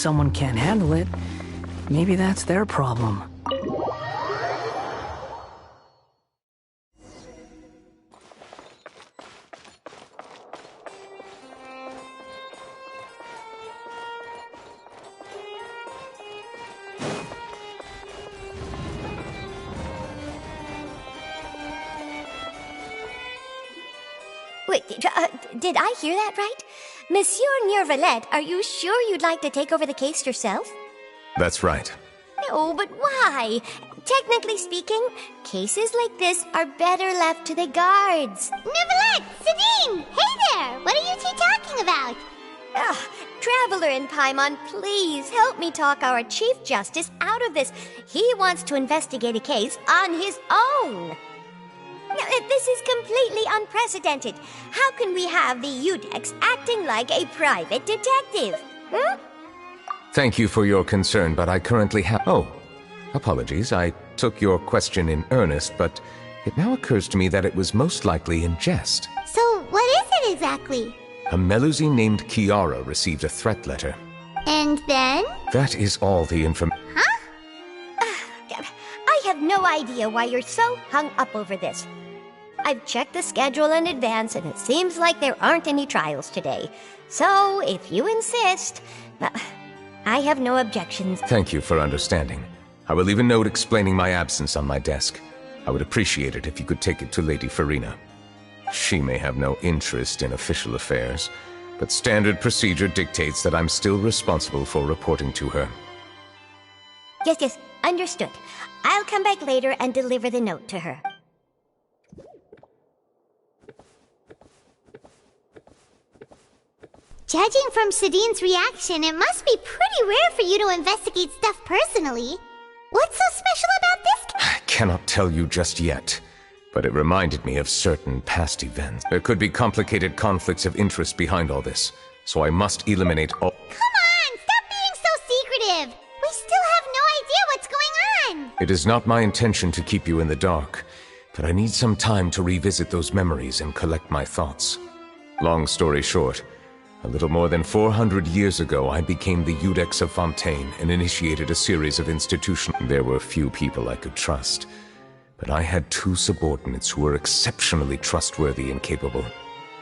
someone can't handle it, maybe that's their problem. Wait, did I hear that right? Monsieur Neuvillette, are you sure you'd like to take over the case yourself? That's right. No, but why? Technically speaking, cases like this are better left to the guards. Neuvillette! Sidine! Hey there! What are you two talking about? Traveler in Paimon, please help me talk our Chief Justice out of this. He wants to investigate a case on his own. Now, this is completely unprecedented. How can we have the Udex acting like a private detective? Hmm? Thank you for your concern, but I currently have... Oh, apologies. I took your question in earnest, but it now occurs to me that it was most likely in jest. So, what is it exactly? A Melusine named Kiara received a threat letter. And then? That is all the information. Huh? I have no idea why you're so hung up over this. I've checked the schedule in advance, and it seems like there aren't any trials today. So, if you insist, I have no objections. Thank you for understanding. I will leave a note explaining my absence on my desk. I would appreciate it if you could take it to Lady Farina. She may have no interest in official affairs, but standard procedure dictates that I'm still responsible for reporting to her. Yes, understood. I'll come back later and deliver the note to her. Judging from Sidine's reaction, it must be pretty rare for you to investigate stuff personally. What's so special about this case? I cannot tell you just yet, but it reminded me of certain past events. There could be complicated conflicts of interest behind all this, so I must eliminate all... Come on! Stop being so secretive! We still have no idea what's going on! It is not my intention to keep you in the dark, but I need some time to revisit those memories and collect my thoughts. Long story short, a little more than 400 years ago, I became the Udex of Fontaine and initiated a series of institutions. There were few people I could trust, but I had two subordinates who were exceptionally trustworthy and capable.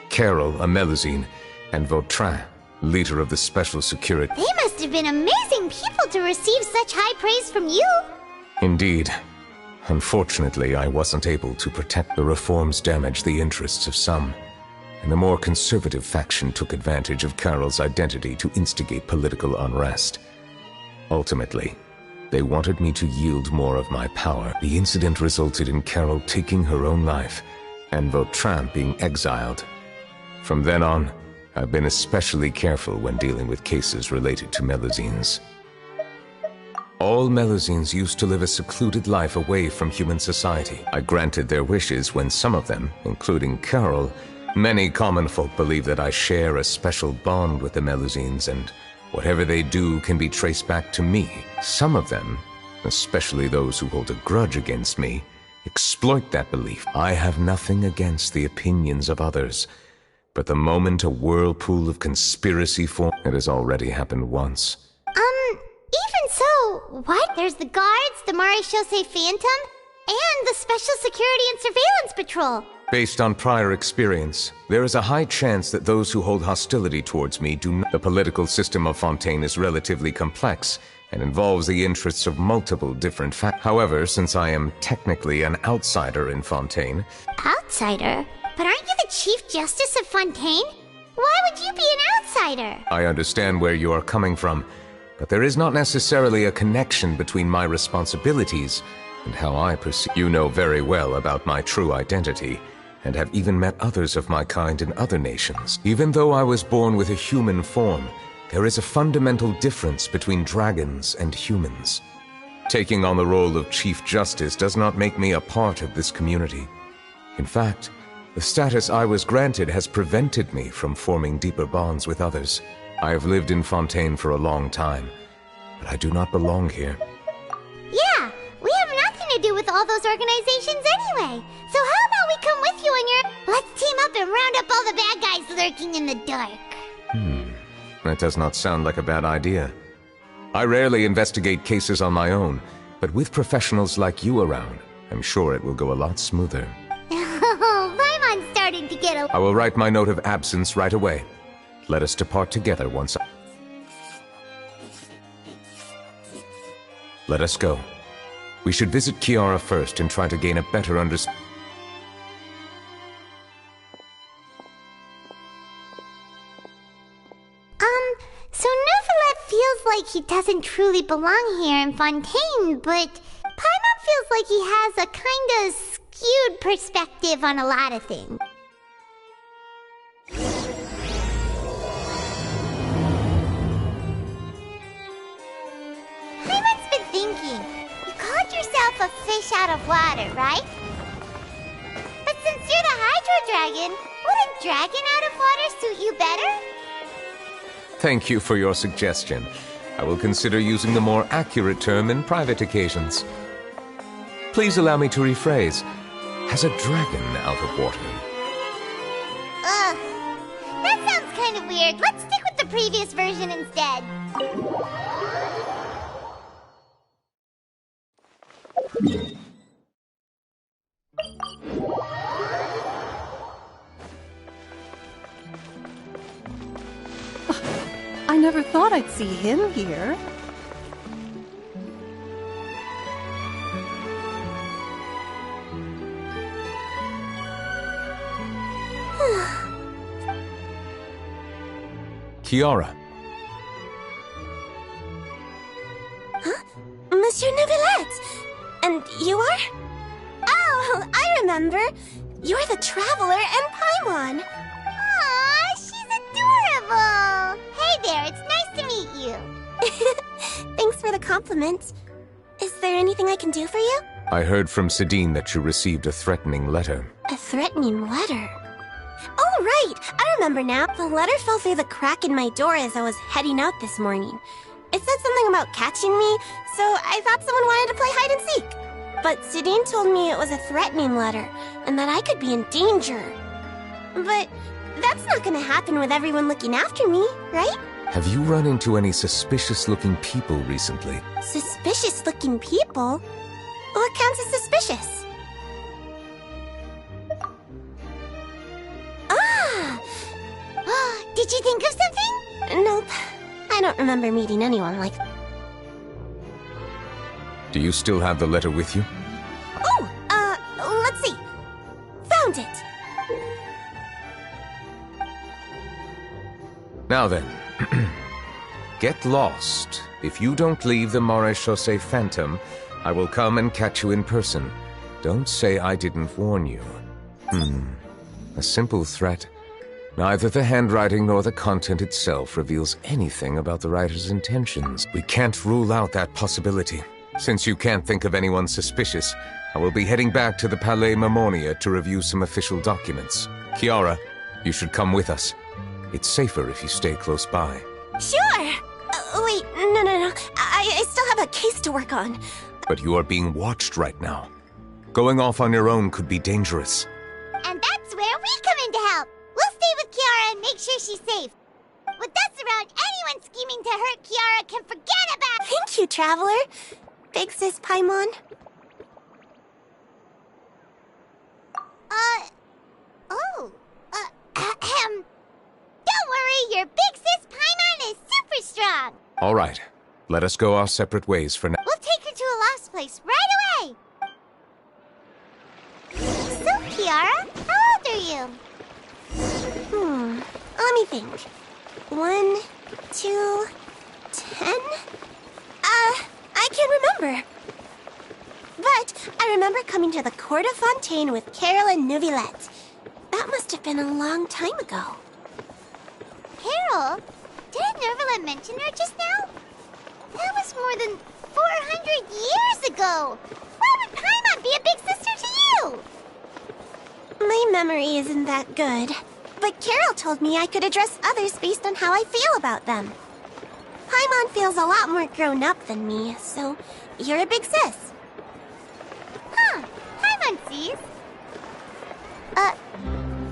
Carol, a Melusine, and Vautrin, leader of the Special Security. They must have been amazing people to receive such high praise from you! Indeed. Unfortunately, I wasn't able to protect the reforms damaged the interests of some, and the more conservative faction took advantage of Carol's identity to instigate political unrest. Ultimately, they wanted me to yield more of my power. The incident resulted in Carol taking her own life, and Vautrin being exiled. From then on, I've been especially careful when dealing with cases related to Melusines. All Melusines used to live a secluded life away from human society. I granted their wishes when some of them, including Carol, many common folk believe that I share a special bond with the Melusines, and whatever they do can be traced back to me. Some of them, especially those who hold a grudge against me, exploit that belief. I have nothing against the opinions of others, but the moment a whirlpool of conspiracy forms, it has already happened once. Even so, what? There's the guards, the Maréchaussée Phantom, and the Special Security and Surveillance Patrol. Based on prior experience, there is a high chance that those who hold hostility towards me do not. The political system of Fontaine is relatively complex and involves the interests of multiple different factions. However, since I am technically an outsider in Fontaine... Outsider? But aren't you the Chief Justice of Fontaine? Why would you be an outsider? I understand where you are coming from, but there is not necessarily a connection between my responsibilities and how I perceive. You know very well about my true identity, and have even met others of my kind in other nations. Even though I was born with a human form, there is a fundamental difference between dragons and humans. Taking on the role of Chief Justice does not make me a part of this community. In fact, the status I was granted has prevented me from forming deeper bonds with others. I have lived in Fontaine for a long time, but I do not belong here. Yeah, we have nothing to do with all those organizations anyway. So how about we come with you on your... Let's team up and round up all the bad guys lurking in the dark. That does not sound like a bad idea. I rarely investigate cases on my own, but with professionals like you around, I'm sure it will go a lot smoother. Oh, Paimon's starting to get a... I will write my note of absence right away. Let us depart together once I... Let us go. We should visit Kiara first and try to gain a better understanding. So Neuvillette feels like he doesn't truly belong here in Fontaine, but Paimon feels like he has a kinda skewed perspective on a lot of things. Paimon's been thinking. You called yourself a fish out of water, right? But since you're the Hydro Dragon, would a dragon out of water suit you better? Thank you for your suggestion. I will consider using the more accurate term in private occasions. Please allow me to rephrase. Has a dragon out of water? Ugh. That sounds kind of weird. Let's stick with the previous version instead. I never thought I'd see him here. Kiara. Huh? Monsieur Neuvillette! And you are? Oh, I remember! You're the Traveler and Paimon! Aw, she's adorable! Hey there, it's nice to meet you. Thanks for the compliment. Is there anything I can do for you? I heard from Sidine that you received a threatening letter. A threatening letter? Oh, right! I remember now. The letter fell through the crack in my door as I was heading out this morning. It said something about catching me, so I thought someone wanted to play hide and seek. But Sidine told me it was a threatening letter, and that I could be in danger. But that's not gonna happen with everyone looking after me, right? Have you run into any suspicious-looking people recently? Suspicious-looking people? What counts as suspicious? Did you think of something? Nope. I don't remember meeting anyone like that. Do you still have the letter with you? Oh, let's see. Found it. Now then, get lost. If you don't leave the Maréchaussée Phantom, I will come and catch you in person. Don't say I didn't warn you. A simple threat. Neither the handwriting nor the content itself reveals anything about the writer's intentions. We can't rule out that possibility. Since you can't think of anyone suspicious, I will be heading back to the Palais Mermonia to review some official documents. Kiara, you should come with us. It's safer if you stay close by. Sure! Wait, no. I still have a case to work on. But you are being watched right now. Going off on your own could be dangerous. And that's where we come in to help. We'll stay with Kiara and make sure she's safe. With us around, anyone scheming to hurt Kiara can forget about... Thank you, Traveler. Big Sis Paimon. Don't worry, your big sis Paimon is super strong. All right. Let us go our separate ways for now. We'll take her to a lost place right away. So, Kiara, how old are you? Let me think. 1, 2, 10? I can't remember. But I remember coming to the Court of Fontaine with Carol and Neuvillette. That must have been a long time ago. Carol? Didn't Neuvillette mention her just now? That was more than 400 years ago. Why would Paimon be a big sister to you? My memory isn't that good. But Carol told me I could address others based on how I feel about them. Paimon feels a lot more grown up than me, so you're a big sis. Huh. Paimon sees.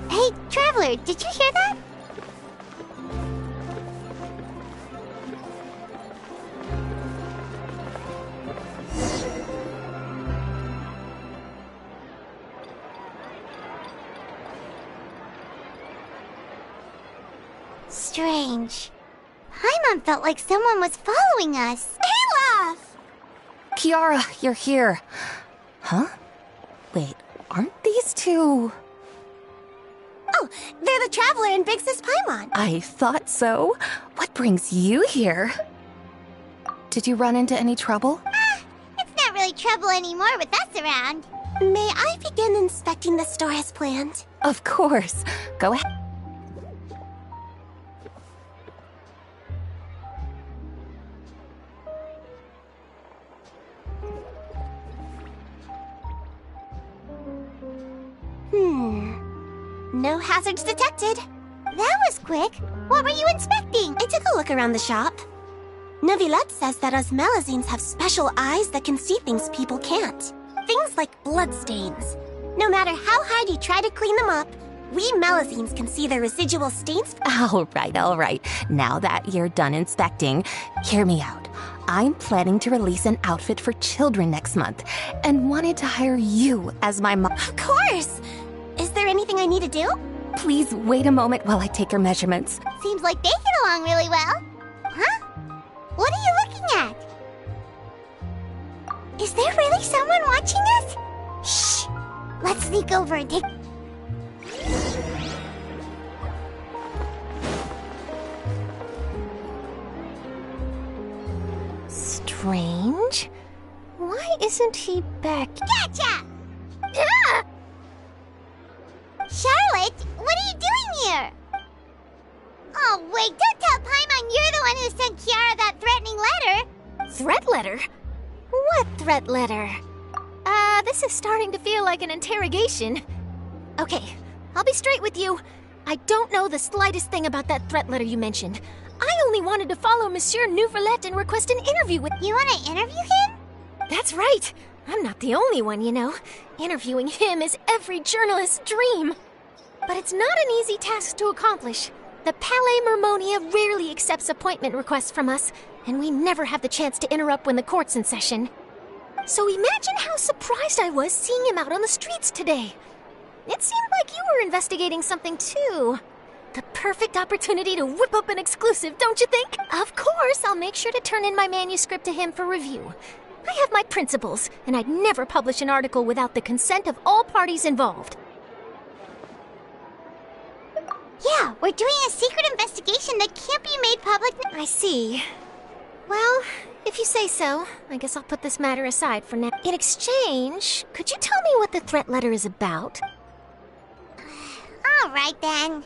Hey, Traveler, did you hear that? strange. Paimon felt like someone was following us. Olaf! Kiara, you're here. Huh? Wait, aren't these two... Oh, they're the Traveler and Big Sis Paimon. I thought so. What brings you here? Did you run into any trouble? It's not really trouble anymore with us around. May I begin inspecting the store as planned? Of course. Go ahead. No hazards detected. That was quick. What were you inspecting? I took a look around the shop. Neuvillette says that us Melazines have special eyes that can see things people can't. Things like bloodstains. No matter how hard you try to clean them up, we Melazines can see the residual stains. All right. Now that you're done inspecting, hear me out. I'm planning to release an outfit for children next month and wanted to hire you as my mom. Of course! Is there anything I need to do? Please wait a moment while I take your measurements. Seems like they get along really well. Huh? What are you looking at? Is there really someone watching us? Shh! Let's sneak over and take... Strange. Why isn't he back? Gotcha! Ah! Charlotte, what are you doing here? Oh, wait, don't tell Paimon you're the one who sent Kiara that threatening letter. Threat letter? What threat letter? This is starting to feel like an interrogation. Okay, I'll be straight with you. I don't know the slightest thing about that threat letter you mentioned. I only wanted to follow Monsieur Neuvillette and request an interview with... You want to interview him? That's right. I'm not the only one, you know. Interviewing him is every journalist's dream. But it's not an easy task to accomplish. The Palais Mermonia rarely accepts appointment requests from us, and we never have the chance to interrupt when the court's in session. So imagine how surprised I was seeing him out on the streets today. It seemed like you were investigating something too. The perfect opportunity to whip up an exclusive, don't you think? Of course, I'll make sure to turn in my manuscript to him for review. I have my principles, and I'd never publish an article without the consent of all parties involved. Yeah, we're doing a secret investigation that can't be made public. I see. Well, if you say so, I guess I'll put this matter aside for now. In exchange, could you tell me what the threat letter is about? All right, then.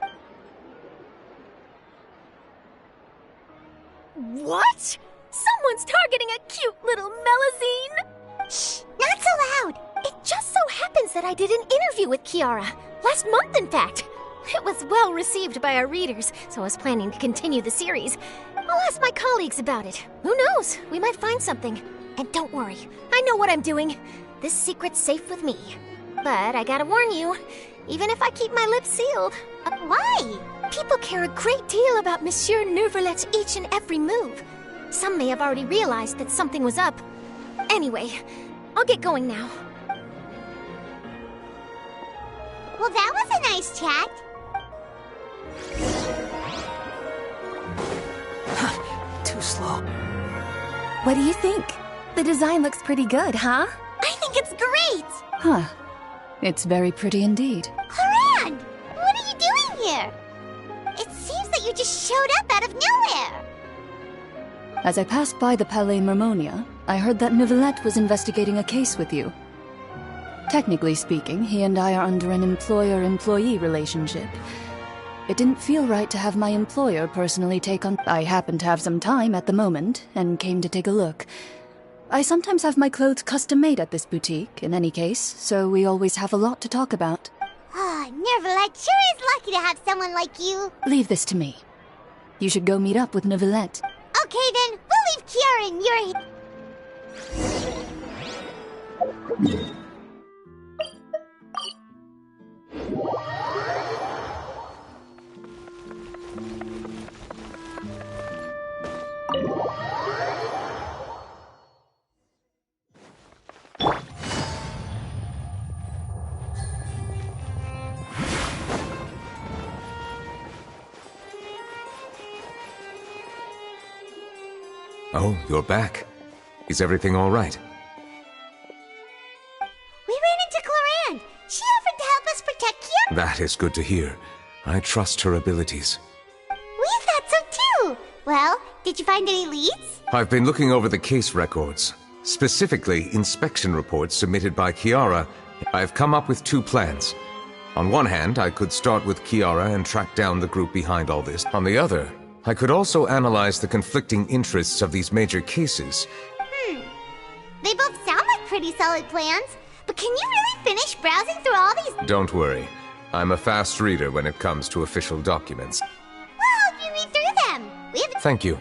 What? Someone's targeting a cute little Melazine? Shh, not so loud. It just so happens that I did an interview with Kiara. Last month, in fact. It was well received by our readers, so I was planning to continue the series. I'll ask my colleagues about it. Who knows? We might find something. And don't worry, I know what I'm doing. This secret's safe with me. But I gotta warn you, even if I keep my lips sealed... Why? People care a great deal about Monsieur Neuvillette's each and every move. Some may have already realized that something was up. Anyway, I'll get going now. Well, that was a nice chat. Too slow. What do you think? The design looks pretty good, huh? I think it's great! Huh. It's very pretty indeed. Haran! What are you doing here? It seems that you just showed up out of nowhere. As I passed by the Palais Mermonia, I heard that Neuvillette was investigating a case with you. Technically speaking, he and I are under an employer-employee relationship. It didn't feel right to have my employer personally take on... I happen to have some time at the moment, and came to take a look. I sometimes have my clothes custom-made at this boutique, in any case, so we always have a lot to talk about. Ah, Neuvillette sure is lucky to have someone like you. Leave this to me. You should go meet up with Neuvillette. Okay then, we'll leave Kiara in your... Oh, you're back. Is everything all right? We ran into Cloran. She offered to help us protect Kiara. That is good to hear. I trust her abilities. We thought so too. Well, did you find any leads? I've been looking over the case records, specifically inspection reports submitted by Kiara. I've come up with 2 plans. On one hand, I could start with Kiara and track down the group behind all this. On the other, I could also analyze the conflicting interests of these major cases. They both sound like pretty solid plans, but can you really finish browsing through all these? Don't worry. I'm a fast reader when it comes to official documents. Well, if you read through them. We have... Thank you.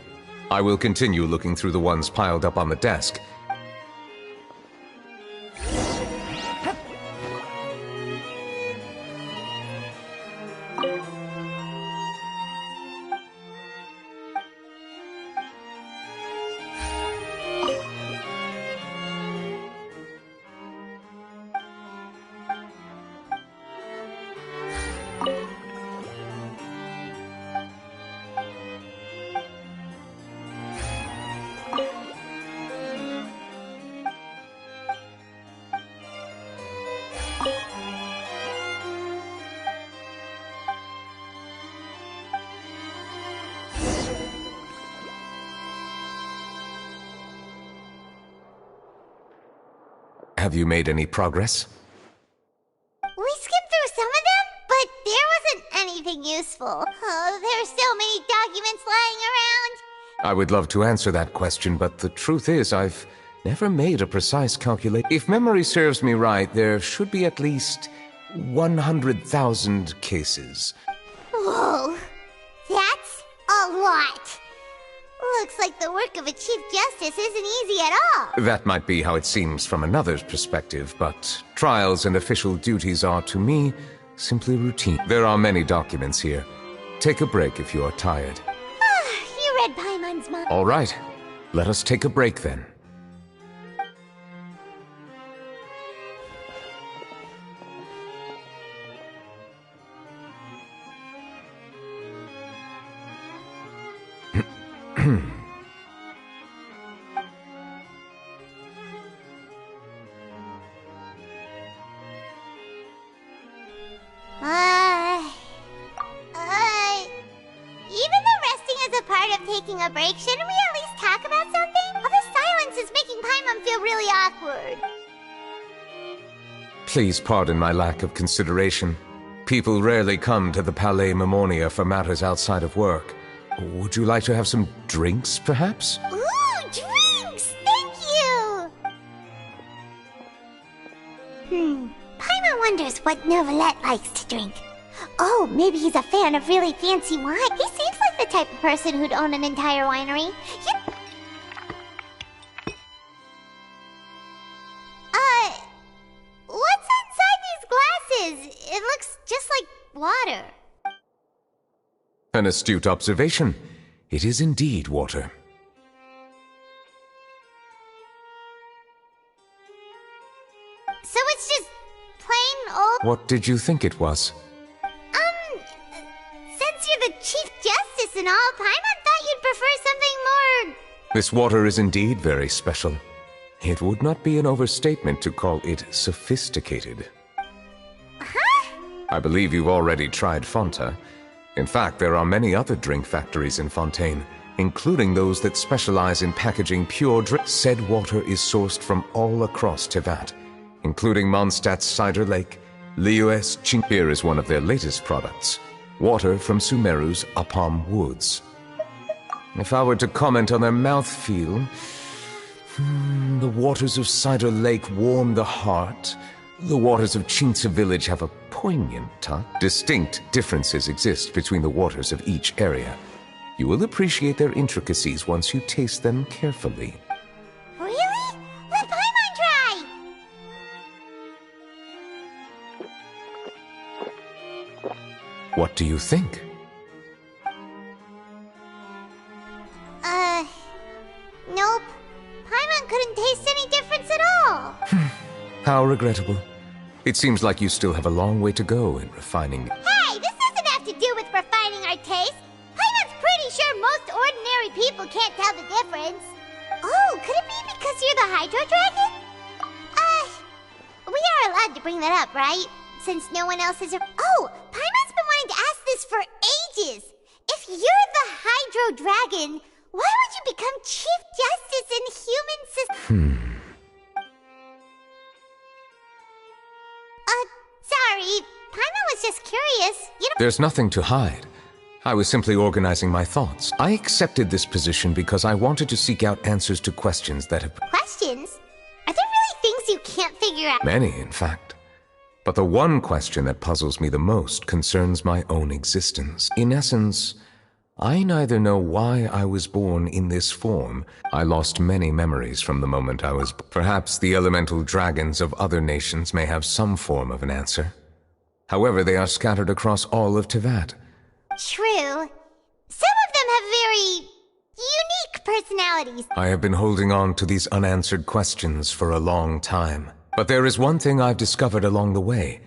I will continue looking through the ones piled up on the desk. Have you made any progress? We skimmed through some of them, but there wasn't anything useful. Oh, there are so many documents lying around. I would love to answer that question, but the truth is I've never made a precise calculation. If memory serves me right, there should be at least 100,000 cases. Whoa, that's a lot. Looks like the work of a Chief Justice isn't easy at all. That might be how it seems from another's perspective, but trials and official duties are, to me, simply routine. There are many documents here. Take a break if you are tired. You read Paimon's mind. All right. Let us take a break then. Even though resting is a part of taking a break, shouldn't we at least talk about something? All this silence is making Paimon feel really awkward. Please pardon my lack of consideration. People rarely come to the Palais Mermonia for matters outside of work. Would you like to have some drinks, perhaps? Ooh, drinks! Thank you! Paimon wonders what Neuvillette likes to drink. Oh, maybe he's a fan of really fancy wine. He seems like the type of person who'd own an entire winery. What's inside these glasses? It looks just like water. An astute observation. It is indeed water. So it's just plain old... What did you think it was? Since you're the Chief Justice and all, Paimon thought you'd prefer something more... This water is indeed very special. It would not be an overstatement to call it sophisticated. Huh? I believe you've already tried Fonta. In fact, there are many other drink factories in Fontaine, including those that specialize in packaging pure drink. Said water is sourced from all across Teyvat, including Mondstadt's Cider Lake, Liyue's Ching. Here is one of their latest products, water from Sumeru's Apam Woods. If I were to comment on their mouthfeel, the waters of Cider Lake warm the heart. The waters of Chintsa Village have a poignant touch. Distinct differences exist between the waters of each area. You will appreciate their intricacies once you taste them carefully. Really? Let Paimon try! What do you think? Nope. Paimon couldn't taste any difference at all. How regrettable. It seems like you still have a long way to go in refining. Hey, this doesn't have to do with refining our taste. Paimon's pretty sure most ordinary people can't tell the difference. you're the Hydro Dragon? We are allowed to bring that up, right? Since no one else is... Oh, Paimon's been wanting to ask this for ages! If you're the Hydro Dragon, why would you become Chief Justice in human society? Sorry. Paimon was just curious. You know... There's nothing to hide. I was simply organizing my thoughts. I accepted this position because I wanted to seek out answers to questions that have... Questions? Are there really things you can't figure out? Many, in fact. But the one question that puzzles me the most concerns my own existence. In essence, I neither know why I was born in this form. I lost many memories from the moment I was... Perhaps the elemental dragons of other nations may have some form of an answer. However, they are scattered across all of Teyvat. True. Some of them have very... unique personalities. I have been holding on to these unanswered questions for a long time. But there is one thing I've discovered along the way.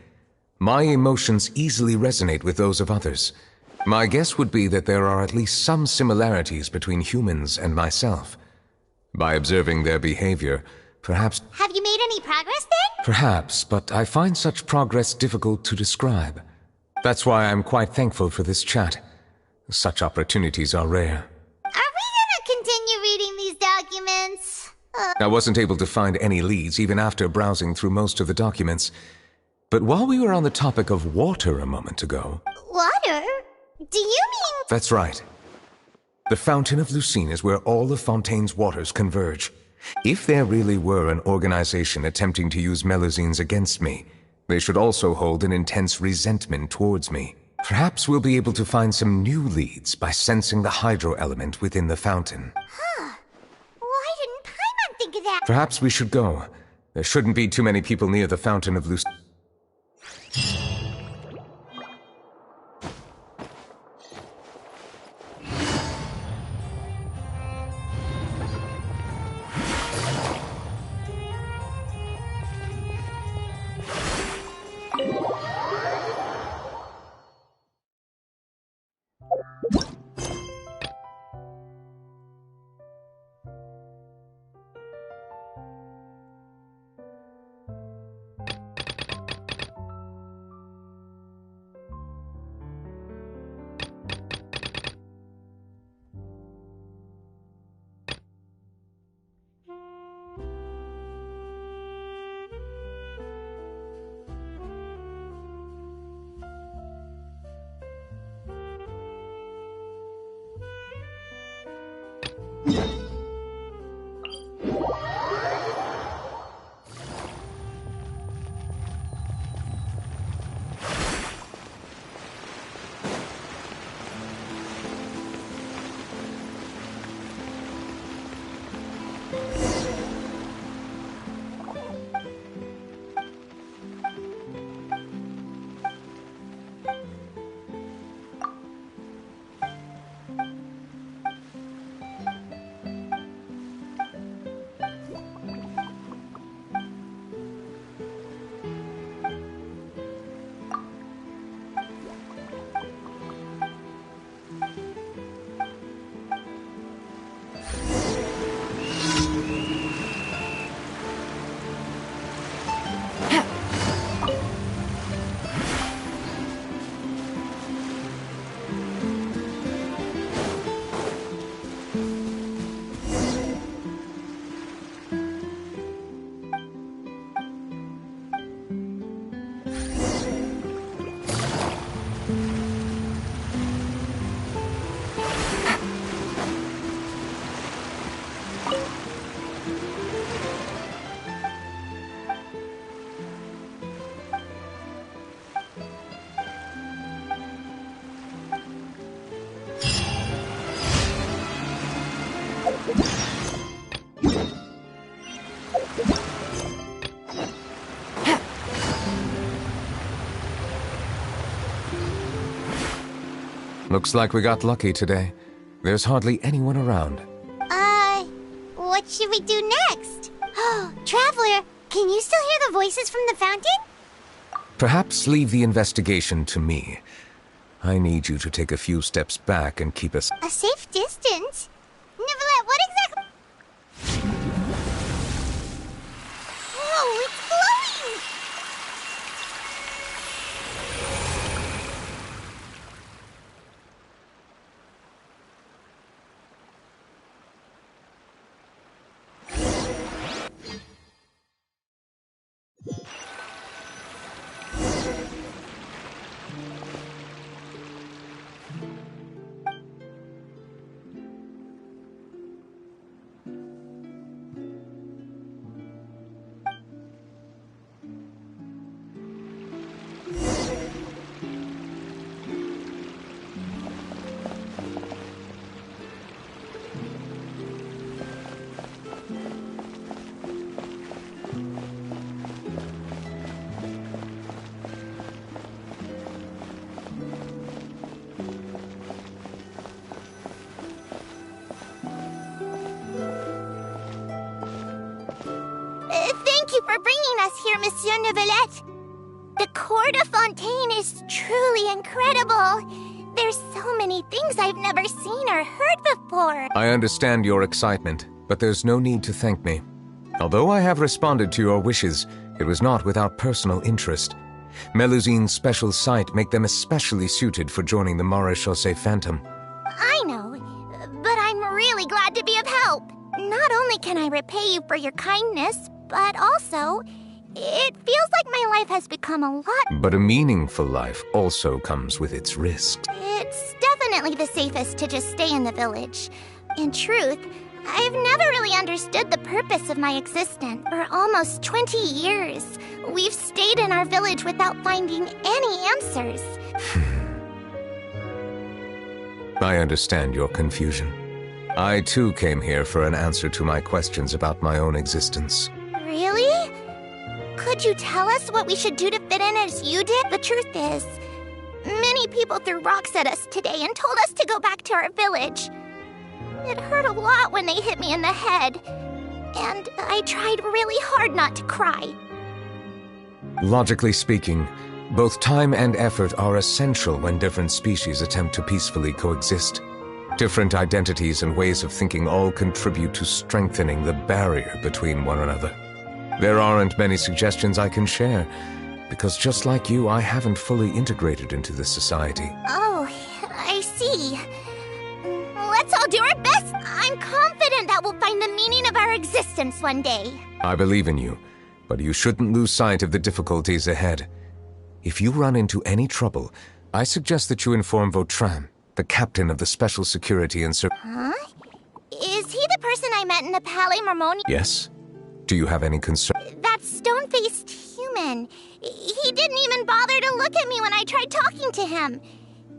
My emotions easily resonate with those of others. My guess would be that there are at least some similarities between humans and myself. By observing their behavior, perhaps... Have you made any progress then? Perhaps, but I find such progress difficult to describe. That's why I'm quite thankful for this chat. Such opportunities are rare. Are we gonna continue reading these documents? I wasn't able to find any leads even after browsing through most of the documents. But while we were on the topic of water a moment ago... Water? Do you mean... That's right. The Fountain of Lucine is where all of Fontaine's waters converge. If there really were an organization attempting to use Melusines against me, they should also hold an intense resentment towards me. Perhaps we'll be able to find some new leads by sensing the hydro element within the fountain. Huh. Why didn't Paimon think of that? Perhaps we should go. There shouldn't be too many people near the Fountain of Lucine. Looks like we got lucky today. There's hardly anyone around. What should we do next? Oh, Traveler, can you still hear the voices from the fountain? Perhaps leave the investigation to me. I need you to take a few steps back and keep us... A safe distance? Neuvillette, what exactly... Thank you for bringing us here, Monsieur Neuvillette. The court of Fontaine is truly incredible. There's so many things I've never seen or heard before. I understand your excitement, but there's no need to thank me. Although I have responded to your wishes, it was not without personal interest. Melusine's special sight make them especially suited for joining the Maréchaussée Phantom. I know, but I'm really glad to be of help. Not only can I repay you for your kindness, but also, it feels like my life has become a lot... But a meaningful life also comes with its risks. It's definitely the safest to just stay in the village. In truth, I've never really understood the purpose of my existence. For almost 20 years, we've stayed in our village without finding any answers. I understand your confusion. I too came here for an answer to my questions about my own existence. Really? Could you tell us what we should do to fit in as you did? The truth is, many people threw rocks at us today and told us to go back to our village. It hurt a lot when they hit me in the head, and I tried really hard not to cry. Logically speaking, both time and effort are essential when different species attempt to peacefully coexist. Different identities and ways of thinking all contribute to strengthening the barrier between one another. There aren't many suggestions I can share, because just like you, I haven't fully integrated into this society. Oh, I see. Let's all do our best. I'm confident that we'll find the meaning of our existence one day. I believe in you, but you shouldn't lose sight of the difficulties ahead. If you run into any trouble, I suggest that you inform Vautrin, the captain of the Special Security and Huh? Is he the person I met in the Palais Marmonia? Yes? Do you have any concern? That stone-faced human. He didn't even bother to look at me when I tried talking to him.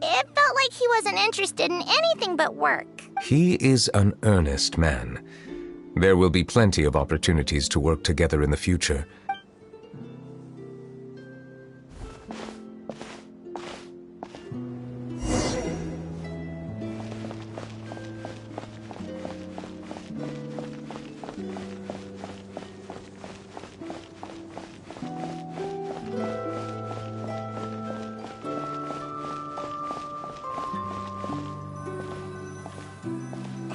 It felt like he wasn't interested in anything but work. He is an earnest man. There will be plenty of opportunities to work together in the future.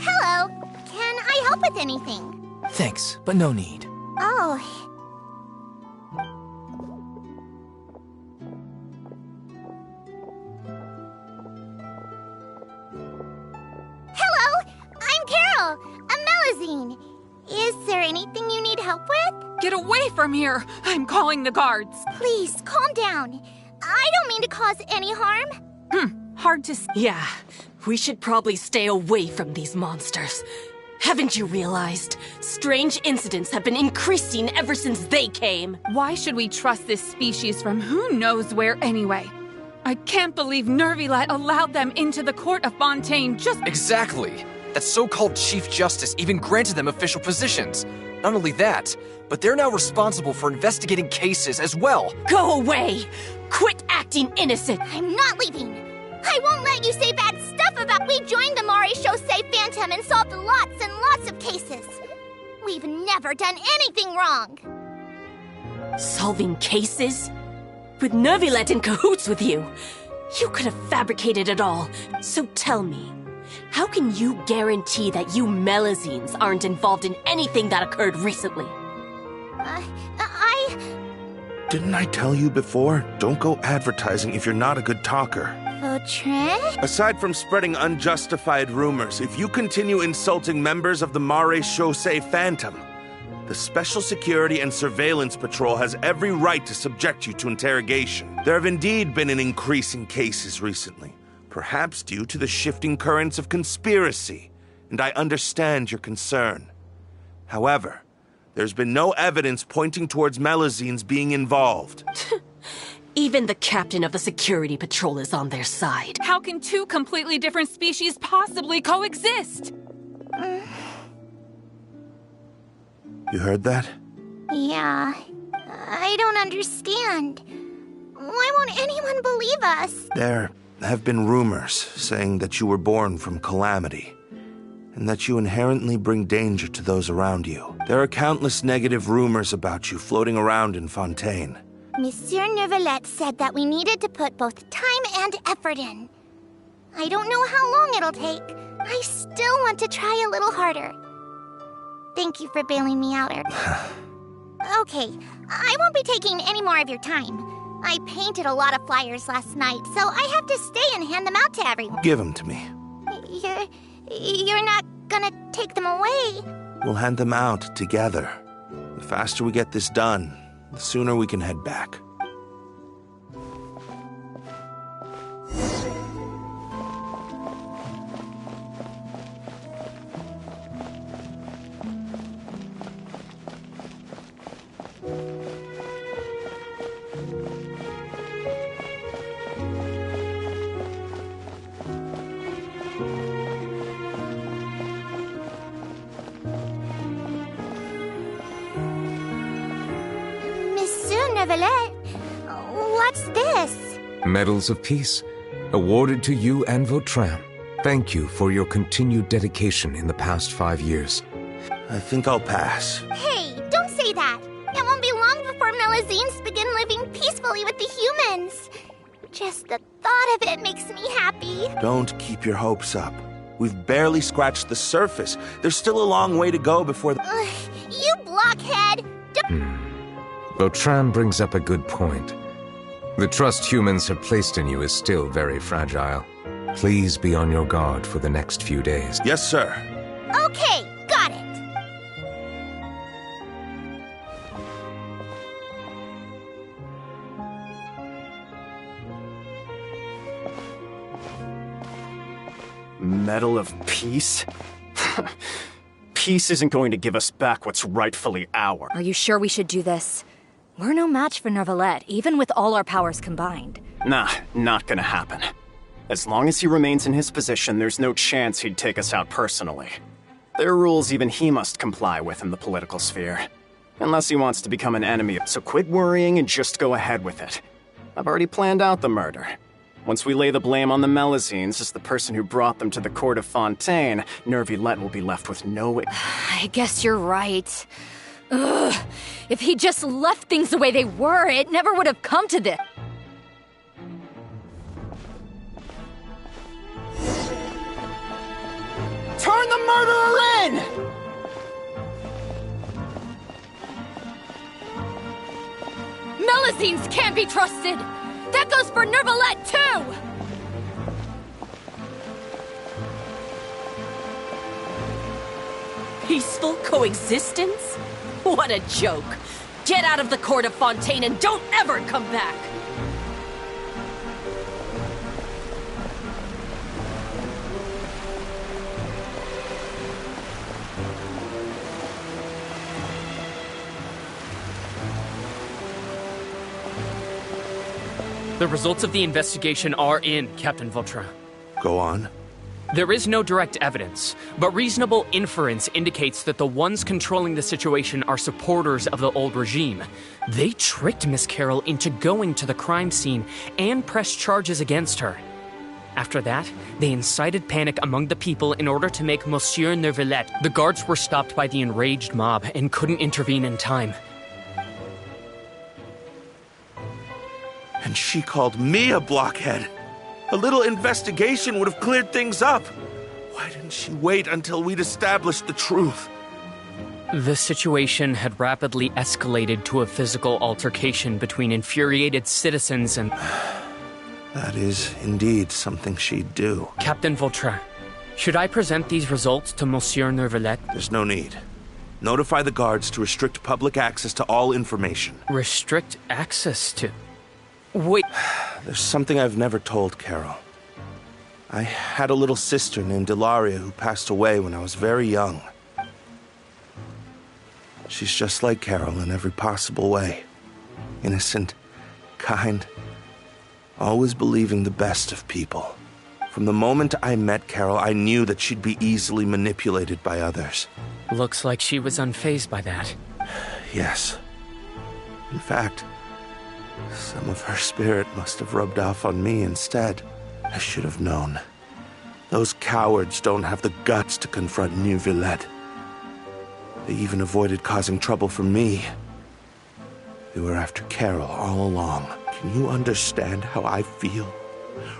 Hello. Can I help with anything? Thanks, but no need. Oh. Hello. I'm Carol. A Melusine. Is there anything you need help with? Get away from here! I'm calling the guards. Please, calm down. I don't mean to cause any harm. Hard to see. Yeah, we should probably stay away from these monsters. Haven't you realized? Strange incidents have been increasing ever since they came. Why should we trust this species from who knows where anyway? I can't believe Neuvillette allowed them into the court of Fontaine just— Exactly! That so-called Chief Justice even granted them official positions. Not only that, but they're now responsible for investigating cases as well. Go away! Quit acting innocent! I'm not leaving. I won't let you say bad stuff about— We joined the Maréchaussée Phantom and solved lots and lots of cases. We've never done anything wrong. Solving cases? With Neuvillette in cahoots with you? You could have fabricated it all. So tell me, how can you guarantee that you Melusines aren't involved in anything that occurred recently? Didn't I tell you before? Don't go advertising if you're not a good talker. Vautrin? Aside from spreading unjustified rumors, if you continue insulting members of the Maréchaussée Phantom, the Special Security and Surveillance Patrol has every right to subject you to interrogation. There have indeed been an increase in cases recently, perhaps due to the shifting currents of conspiracy, and I understand your concern. However, there's been no evidence pointing towards Melusines being involved. Even the captain of the security patrol is on their side. how can two completely different species possibly coexist? You heard that? Yeah. I don't understand. Why won't anyone believe us? There have been rumors saying that you were born from Calamity. and that you inherently bring danger to those around you. There are countless negative rumors about you floating around in Fontaine. Monsieur Neuvillette said that we needed to put both time and effort in. I don't know how long it'll take. I still want to try a little harder. Thank you for bailing me out, Okay, I won't be taking any more of your time. I painted a lot of flyers last night, so I have to stay and hand them out to everyone. Give them to me. You're not gonna take them away? We'll hand them out together. The faster we get this done, the sooner we can head back. Neuvillette, what's this? Medals of Peace, awarded to you and Vautrin. Thank you for your continued dedication in the past 5 years. I think I'll pass. Hey, don't say that. It won't be long before Melusines begin living peacefully with the humans. Just the thought of it makes me happy. Don't keep your hopes up. We've barely scratched the surface. There's still a long way to go before You blockhead! Vautrin brings up a good point. The trust humans have placed in you is still very fragile. Please be on your guard for the next few days. Yes, sir. Okay, got it. Medal of Peace? Peace isn't going to give us back what's rightfully ours. Are you sure we should do this? We're no match for Neuvillette, even with all our powers combined. Nah, not gonna happen. As long as he remains in his position, there's no chance he'd take us out personally. There are rules even he must comply with in the political sphere. Unless he wants to become an enemy, so quit worrying and just go ahead with it. I've already planned out the murder. Once we lay the blame on the Melusines as the person who brought them to the court of Fontaine, Neuvillette will be left with no... I guess you're right. Ugh. If he just left things the way they were, it never would have come to this. Turn the murderer in! Melusines can't be trusted! That goes for Neuvillette, too! Peaceful coexistence? What a joke! Get out of the court of Fontaine and don't ever come back! The results of the investigation are in, Captain Vautrin. Go on. There is no direct evidence, but reasonable inference indicates that the ones controlling the situation are supporters of the old regime. They tricked Miss Carroll into going to the crime scene and pressed charges against her. After that, they incited panic among the people in order to make Monsieur Neuvillette. The guards were stopped by the enraged mob and couldn't intervene in time. And she called me a blockhead. A little investigation would have cleared things up. Why didn't she wait until we'd established the truth? The situation had rapidly escalated to a physical altercation between infuriated citizens and... That is indeed something she'd do. Captain Vautrin, should I present these results to Monsieur Neuvillette? There's no need. Notify the guards to restrict public access to all information. Restrict access to... Wait... There's something I've never told Carol. I had a little sister named Ilaria who passed away when I was very young. She's just like Carol in every possible way. Innocent, kind, always believing the best of people. From the moment I met Carol, I knew that she'd be easily manipulated by others. Looks like she was unfazed by that. Yes. In fact, some of her spirit must have rubbed off on me instead. I should have known. Those cowards don't have the guts to confront Neuvillette. They even avoided causing trouble for me. They were after Carol all along. Can you understand how I feel?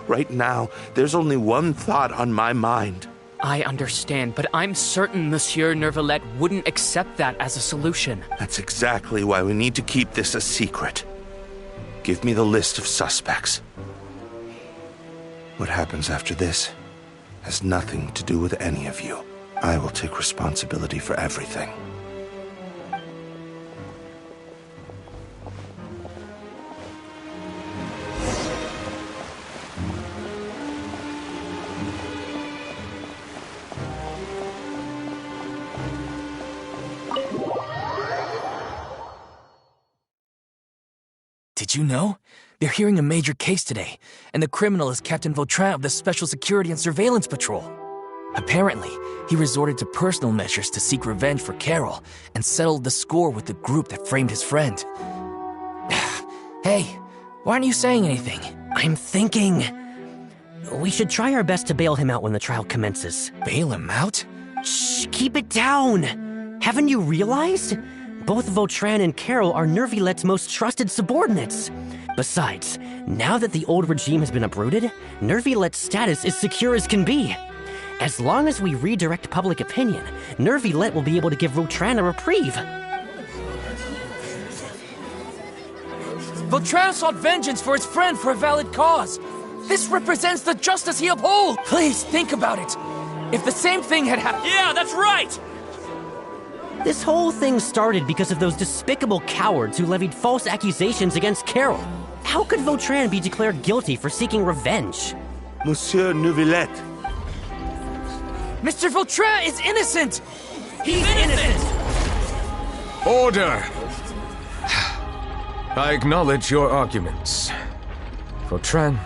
Right now, there's only one thought on my mind. I understand, but I'm certain Monsieur Neuvillette wouldn't accept that as a solution. That's exactly why we need to keep this a secret. Give me the list of suspects. What happens after this has nothing to do with any of you. I will take responsibility for everything. Did you know? They're hearing a major case today, and the criminal is Captain Vautrin of the Special Security and Surveillance Patrol. Apparently, he resorted to personal measures to seek revenge for Carol and settled the score with the group that framed his friend. Hey, why aren't you saying anything? I'm thinking... we should try our best to bail him out when the trial commences. Bail him out? Shh, keep it down! Haven't you realized? Both Vautrin and Carol are Neuvillette's most trusted subordinates. Besides, now that the old regime has been uprooted, Neuvillette's status is secure as can be. As long as we redirect public opinion, Neuvillette will be able to give Vautrin a reprieve. Vautrin sought vengeance for his friend for a valid cause. This represents the justice he upholds. Please, think about it. If the same thing had happened... Yeah, that's right! This whole thing started because of those despicable cowards who levied false accusations against Carol. How could Vautrin be declared guilty for seeking revenge? Monsieur Neuvillette. Mr. Vautrin is innocent! He's innocent! Order! I acknowledge your arguments. Vautrin,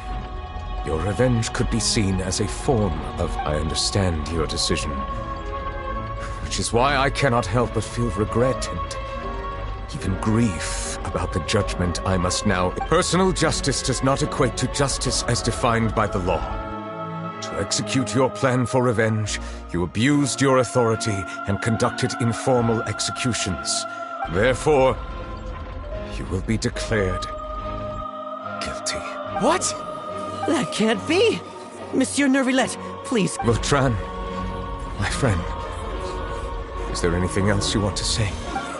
your revenge could be seen as a form of... I understand your decision. Which is why I cannot help but feel regret and even grief about the judgment I must now... Personal justice does not equate to justice as defined by the law. To execute your plan for revenge, you abused your authority and conducted informal executions. Therefore, you will be declared guilty. What? That can't be! Monsieur Neuvillette, please... Vautrin, my friend, is there anything else you want to say?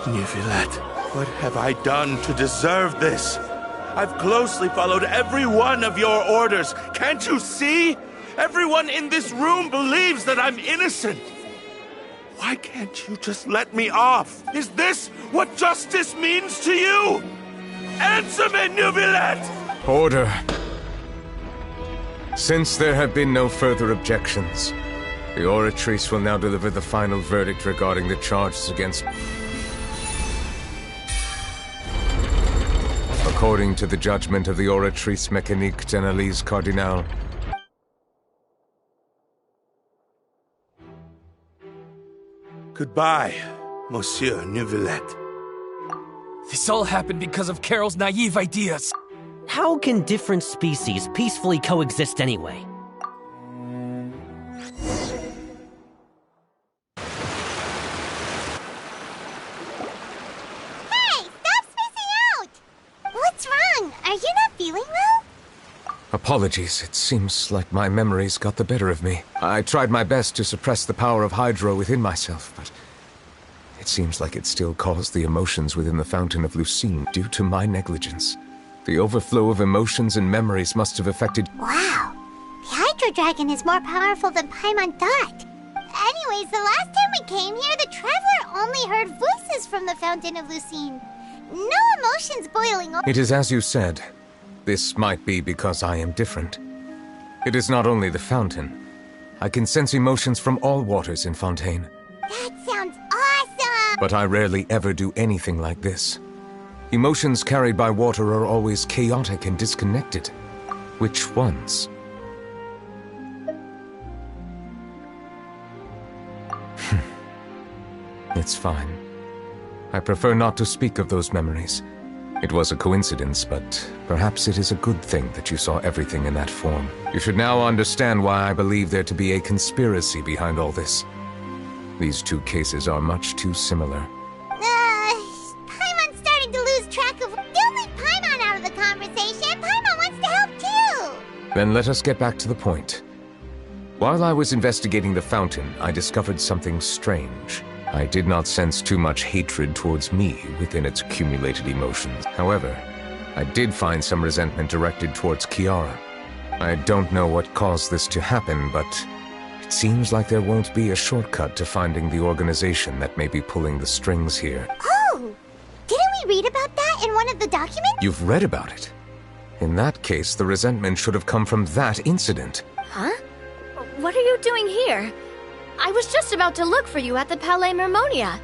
Neuvillette, what have I done to deserve this? I've closely followed every one of your orders. Can't you see? Everyone in this room believes that I'm innocent. Why can't you just let me off? Is this what justice means to you? Answer me, Neuvillette! Order. Since there have been no further objections, the Oratrice will now deliver the final verdict regarding the charges against... According to the judgment of the Oratrice Mécanique d'Analyse Cardinal, goodbye, Monsieur Neuvillette. This all happened because of Carol's naive ideas. How can different species peacefully coexist anyway? Apologies, it seems like my memories got the better of me. I tried my best to suppress the power of Hydro within myself, but it seems like it still caused the emotions within the Fountain of Lucine due to my negligence. The overflow of emotions and memories must have affected... Wow, the Hydro Dragon is more powerful than Paimon thought. Anyways, the last time we came here, the Traveler only heard voices from the Fountain of Lucine. No emotions boiling over. It is as you said. This might be because I am different. It is not only the fountain. I can sense emotions from all waters in Fontaine. That sounds awesome! But I rarely ever do anything like this. Emotions carried by water are always chaotic and disconnected. Which ones? It's fine. I prefer not to speak of those memories. It was a coincidence, but perhaps it is a good thing that you saw everything in that form. You should now understand why I believe there to be a conspiracy behind all this. These two cases are much too similar. Paimon's starting to lose track of... Don't leave Paimon out of the conversation! Paimon wants to help too! Then let us get back to the point. While I was investigating the fountain, I discovered something strange. I did not sense too much hatred towards me within its accumulated emotions. However, I did find some resentment directed towards Kiara. I don't know what caused this to happen, but it seems like there won't be a shortcut to finding the organization that may be pulling the strings here. Oh! Didn't we read about that in one of the documents? You've read about it? In that case, the resentment should have come from that incident. Huh? What are you doing here? I was just about to look for you at the Palais Mermonia.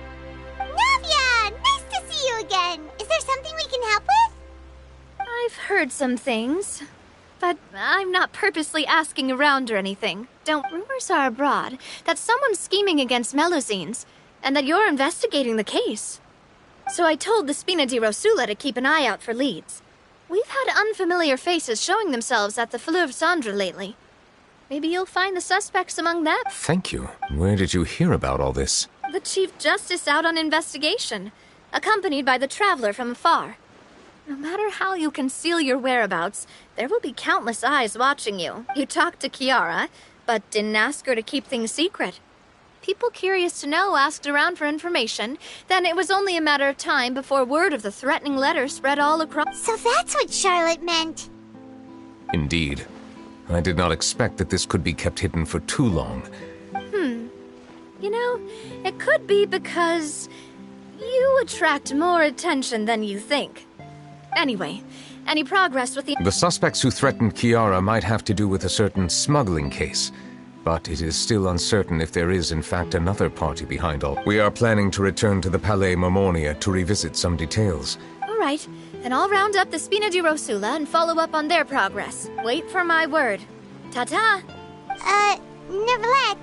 Neuvillette! Nice to see you again! Is there something we can help with? I've heard some things, but I'm not purposely asking around or anything. Rumors are abroad that someone's scheming against Melusines, and that you're investigating the case. So I told the Spina di Rosula to keep an eye out for leads. We've had unfamiliar faces showing themselves at the Fleuve Cendre lately. Maybe you'll find the suspects among them. Thank you. Where did you hear about all this? The Chief Justice out on investigation, accompanied by the Traveler from afar. No matter how you conceal your whereabouts, there will be countless eyes watching you. You talked to Kiara, but didn't ask her to keep things secret. People curious to know asked around for information, then it was only a matter of time before word of the threatening letter spread all across. So that's what Charlotte meant. Indeed. I did not expect that this could be kept hidden for too long. You know, it could be because you attract more attention than you think. Anyway, any progress with The suspects who threatened Kiara might have to do with a certain smuggling case, but it is still uncertain if there is in fact another party behind all. We are planning to return to the Palais Mermonia to revisit some details. All right, then I'll round up the Spina di Rosula and follow up on their progress. Wait for my word. Ta-ta! Neuvillette,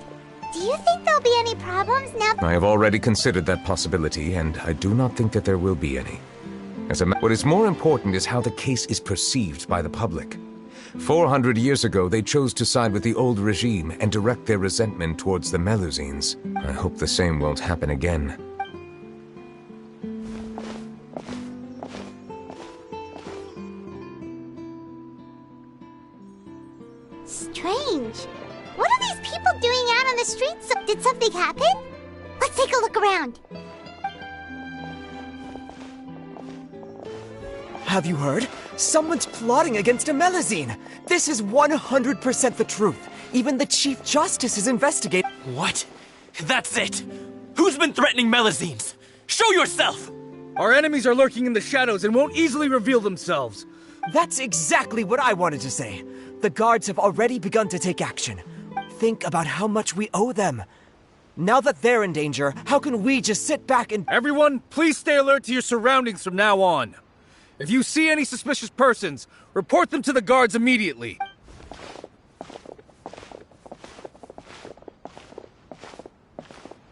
do you think there'll be any problems now? I have already considered that possibility, and I do not think that there will be any. What is more important is how the case is perceived by the public. 400 years ago, they chose to side with the old regime and direct their resentment towards the Melusines. I hope the same won't happen again. Strange. What are these people doing out on the streets? Did something happen? Let's take a look around. Have you heard? Someone's plotting against a Melusine! This is 100% the truth. Even the Chief Justice is investigating. What? That's it! Who's been threatening Melusines? Show yourself! Our enemies are lurking in the shadows and won't easily reveal themselves. That's exactly what I wanted to say. The guards have already begun to take action. Think about how much we owe them. Now that they're in danger, how can we just sit back and... Everyone, please stay alert to your surroundings from now on. If you see any suspicious persons, report them to the guards immediately.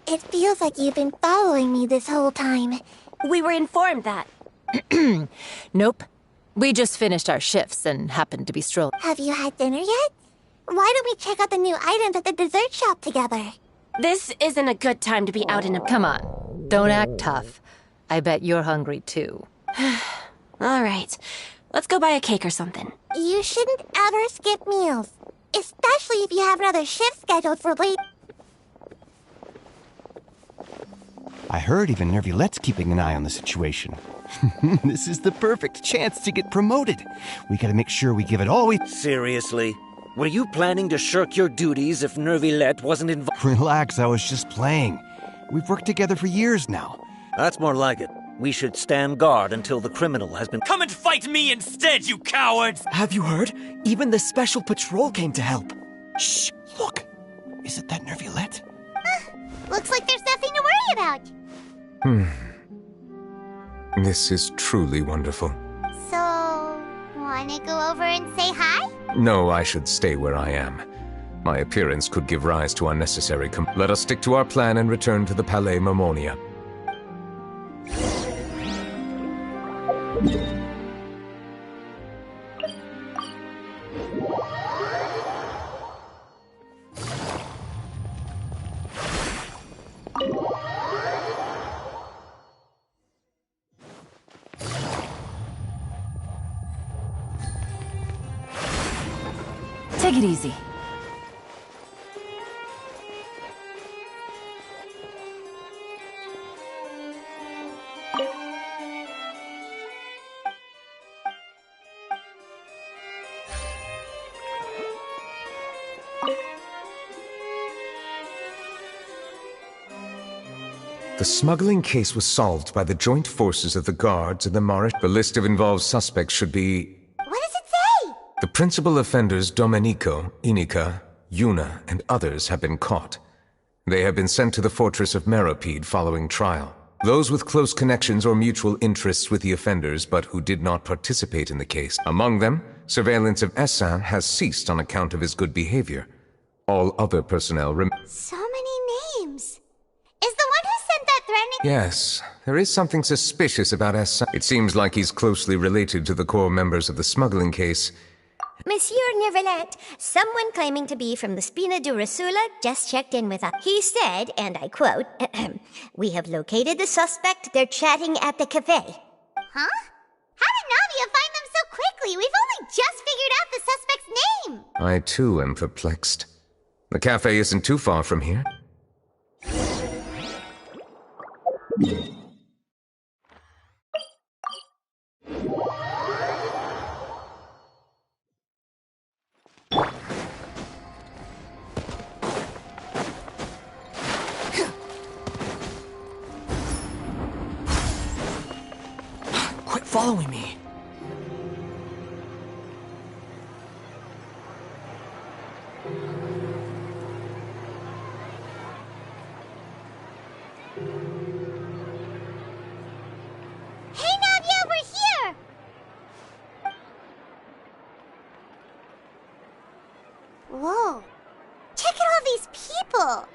It feels like you've been following me this whole time. We were informed that. Nope. We just finished our shifts and happened to be strolling. Have you had dinner yet? Why don't we check out the new items at the dessert shop together? This isn't a good time to be out in a... Come on. Don't act tough. I bet you're hungry too. All right. Let's go buy a cake or something. You shouldn't ever skip meals. Especially if you have another shift scheduled for late. I heard even Neuvillette's keeping an eye on the situation. This is the perfect chance to get promoted. We gotta make sure we give it all we... Seriously? Were you planning to shirk your duties if Neuvillette wasn't involved? Relax, I was just playing. We've worked together for years now. That's more like it. We should stand guard until the criminal has been... Come and fight me instead, you cowards! Have you heard? Even the special patrol came to help. Shh! Look! Is it that Neuvillette? Looks like there's nothing to worry about. This is truly wonderful. So, wanna go over and say hi? No, I should stay where I am. My appearance could give rise to unnecessary Let us stick to our plan and return to the Palais Mermonia. Take it easy. The smuggling case was solved by the joint forces of the guards and the Marish. The list of involved suspects should be... What does it say? The principal offenders Domenico, Inica, Yuna, and others have been caught. They have been sent to the fortress of Meropide following trial. Those with close connections or mutual interests with the offenders but who did not participate in the case. Among them, surveillance of Essin has ceased on account of his good behavior. All other personnel So many names. Is the one who sent that threatening... Yes, there is something suspicious about Essin. It seems like he's closely related to the core members of the smuggling case. Monsieur Neuvillette, someone claiming to be from the Spina Durasula just checked in with us. He said, and I quote, "We have located the suspect. They're chatting at the cafe." Huh? How did Navia find them so quickly? We've only just figured out the suspect's name. I too am perplexed. The cafe isn't too far from here. Quit following me. Hey, Navia, we're here! Whoa. Check out all these people!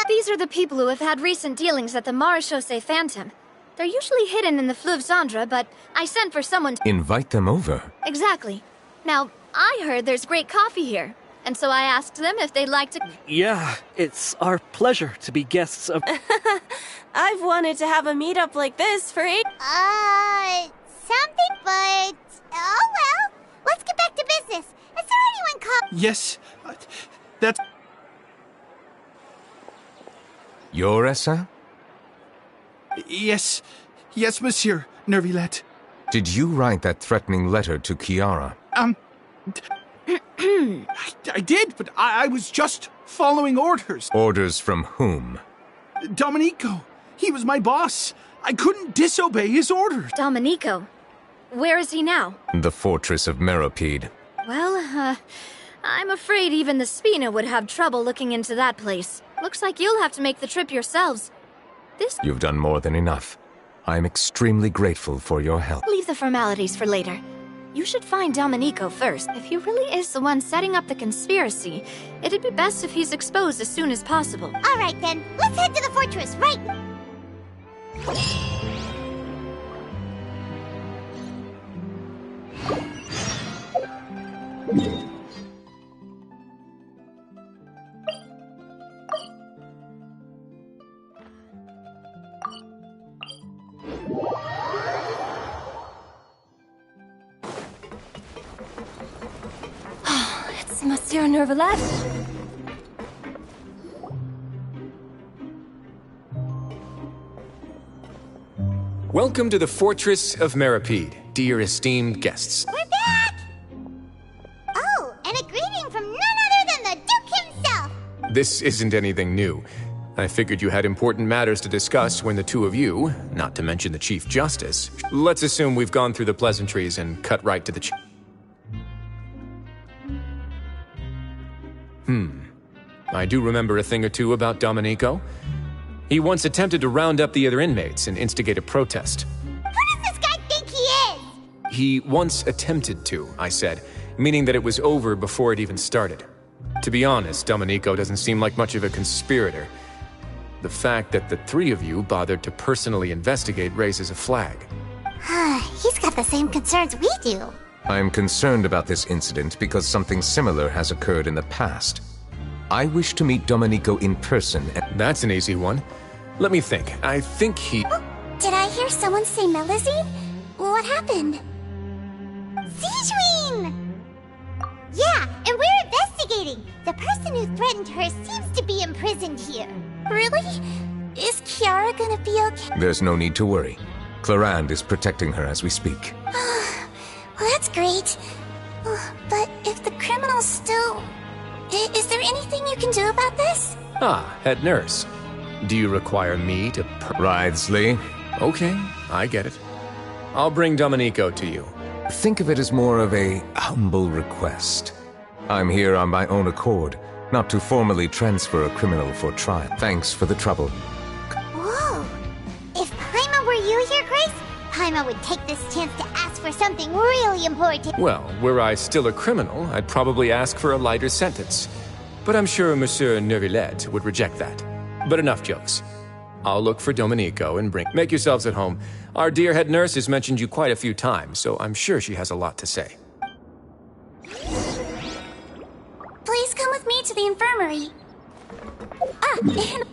These are the people who have had recent dealings at the Marechaussee Phantom. They're usually hidden in the Fleuve Cendre, but I sent for someone to... Invite them over. Exactly. Now, I heard there's great coffee here, and so I asked them if they'd like to... Yeah, it's our pleasure to be guests of... I've wanted to have a meetup like this for Something, but... Oh, well. Let's get back to business. Is there anyone called... Yes, that's... You're Essin? Yes, monsieur, Neuvillette. Did you write that threatening letter to Chiara? I did, but I was just following orders. Orders from whom? Domenico. He was my boss. I couldn't disobey his orders. Domenico? Where is he now? The fortress of Meropide. Well, I'm afraid even the Spina would have trouble looking into that place. Looks like you'll have to make the trip yourselves. You've done more than enough. I am extremely grateful for your help. Leave the formalities for later. You should find Domenico first. If he really is the one setting up the conspiracy, it'd be best if he's exposed as soon as possible. All right, then. Let's head to the fortress, right? It's Monsieur Neuvillette. Welcome to the Fortress of Meropide, dear esteemed guests. We're back! Oh, and a greeting from none other than the Duke himself! This isn't anything new. I figured you had important matters to discuss when the two of you, not to mention the Chief Justice, let's assume we've gone through the pleasantries and cut right to the I do remember a thing or two about Domenico. He once attempted to round up the other inmates and instigate a protest. Who does this guy think he is? He once attempted to, I said, meaning that it was over before it even started. To be honest, Domenico doesn't seem like much of a conspirator. The fact that the three of you bothered to personally investigate raises a flag. He's got the same concerns we do. I am concerned about this incident because something similar has occurred in the past. I wish to meet Domenico in person. That's an easy one. Let me think. I think he... Did I hear someone say Melusine? What happened? Sijuin! Yeah, and we're investigating. The person who threatened her seems to be imprisoned here. Really? Is Kiara gonna be okay? There's no need to worry. Clarande is protecting her as we speak. Well, that's great. But if the criminal's still... Is there anything you can do about this? Ah, head nurse. Do you require me to... Wriothesley. Okay, I get it. I'll bring Domenico to you. Think of it as more of a humble request. I'm here on my own accord, not to formally transfer a criminal for trial. Thanks for the trouble. Whoa! If Paimon were you here, Grace, Paimon would take this chance to ask for something really important. Well, were I still a criminal, I'd probably ask for a lighter sentence. But I'm sure Monsieur Neuvillette would reject that. But enough jokes. I'll look for Domenico and bring... Make yourselves at home. Our dear head nurse has mentioned you quite a few times, so I'm sure she has a lot to say. Please come with me to the infirmary. And...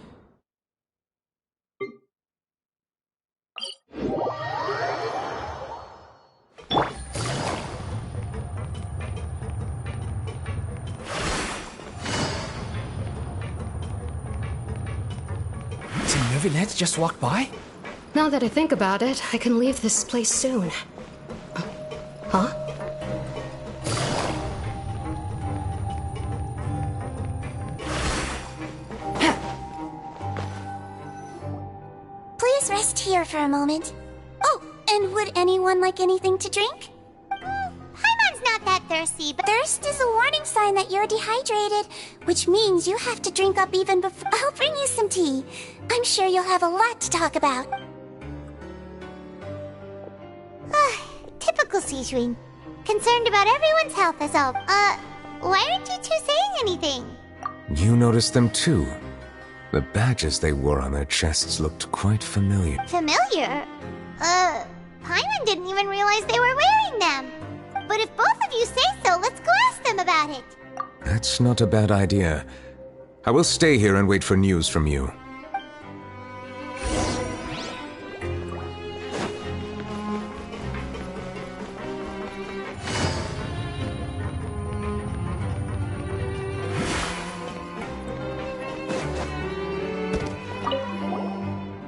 Did Neuvillette just walk by? Now that I think about it, I can leave this place soon. Huh? Please rest here for a moment. Oh, and would anyone like anything to drink? Paimon's not that thirsty, but... Thirst is a warning sign that you're dehydrated, which means you have to drink up even before... I'll bring you some tea. I'm sure you'll have a lot to talk about. Typical Sijuin. Concerned about everyone's health is all. Why aren't you two saying anything? You noticed them too. The badges they wore on their chests looked quite familiar. Familiar? Paimon didn't even realize they were wearing them. But if both of you say so, let's go ask them about it. That's not a bad idea. I will stay here and wait for news from you.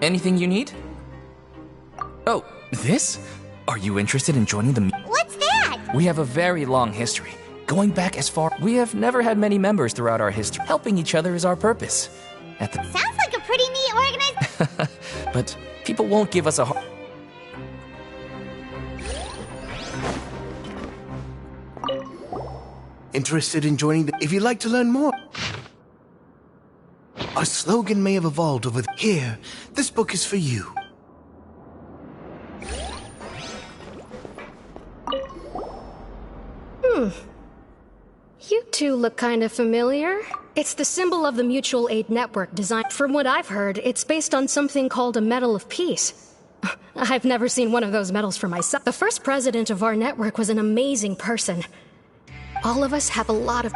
Anything you need? Oh, this? Are you interested in joining the... What's that? We have a very long history. Going back as far... We have never had many members throughout our history. Helping each other is our purpose. Sounds like a pretty neat organization. But people won't give us a... Interested in joining the... If you'd like to learn more... Our slogan may have evolved over... Here, this book is for you. You two look kind of familiar. It's the symbol of the Mutual Aid Network designed... From what I've heard, it's based on something called a Medal of Peace. I've never seen one of those medals for myself. The first president of our network was an amazing person. All of us have a lot of...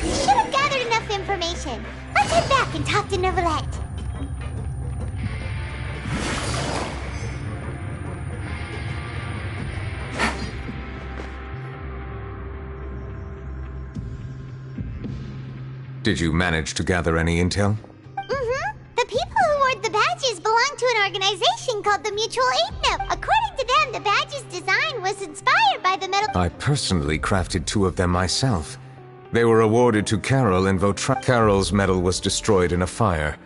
We should have gathered enough information. Let's head back and talk to Neuvillette. Did you manage to gather any intel? Mm-hmm. The people who wore the badges belong to an organization called the Mutual Aid Network. According to them, the badge's design was inspired by the medal... I personally crafted 2 of them myself. They were awarded to Carol and Vautrin. Carol's medal was destroyed in a fire.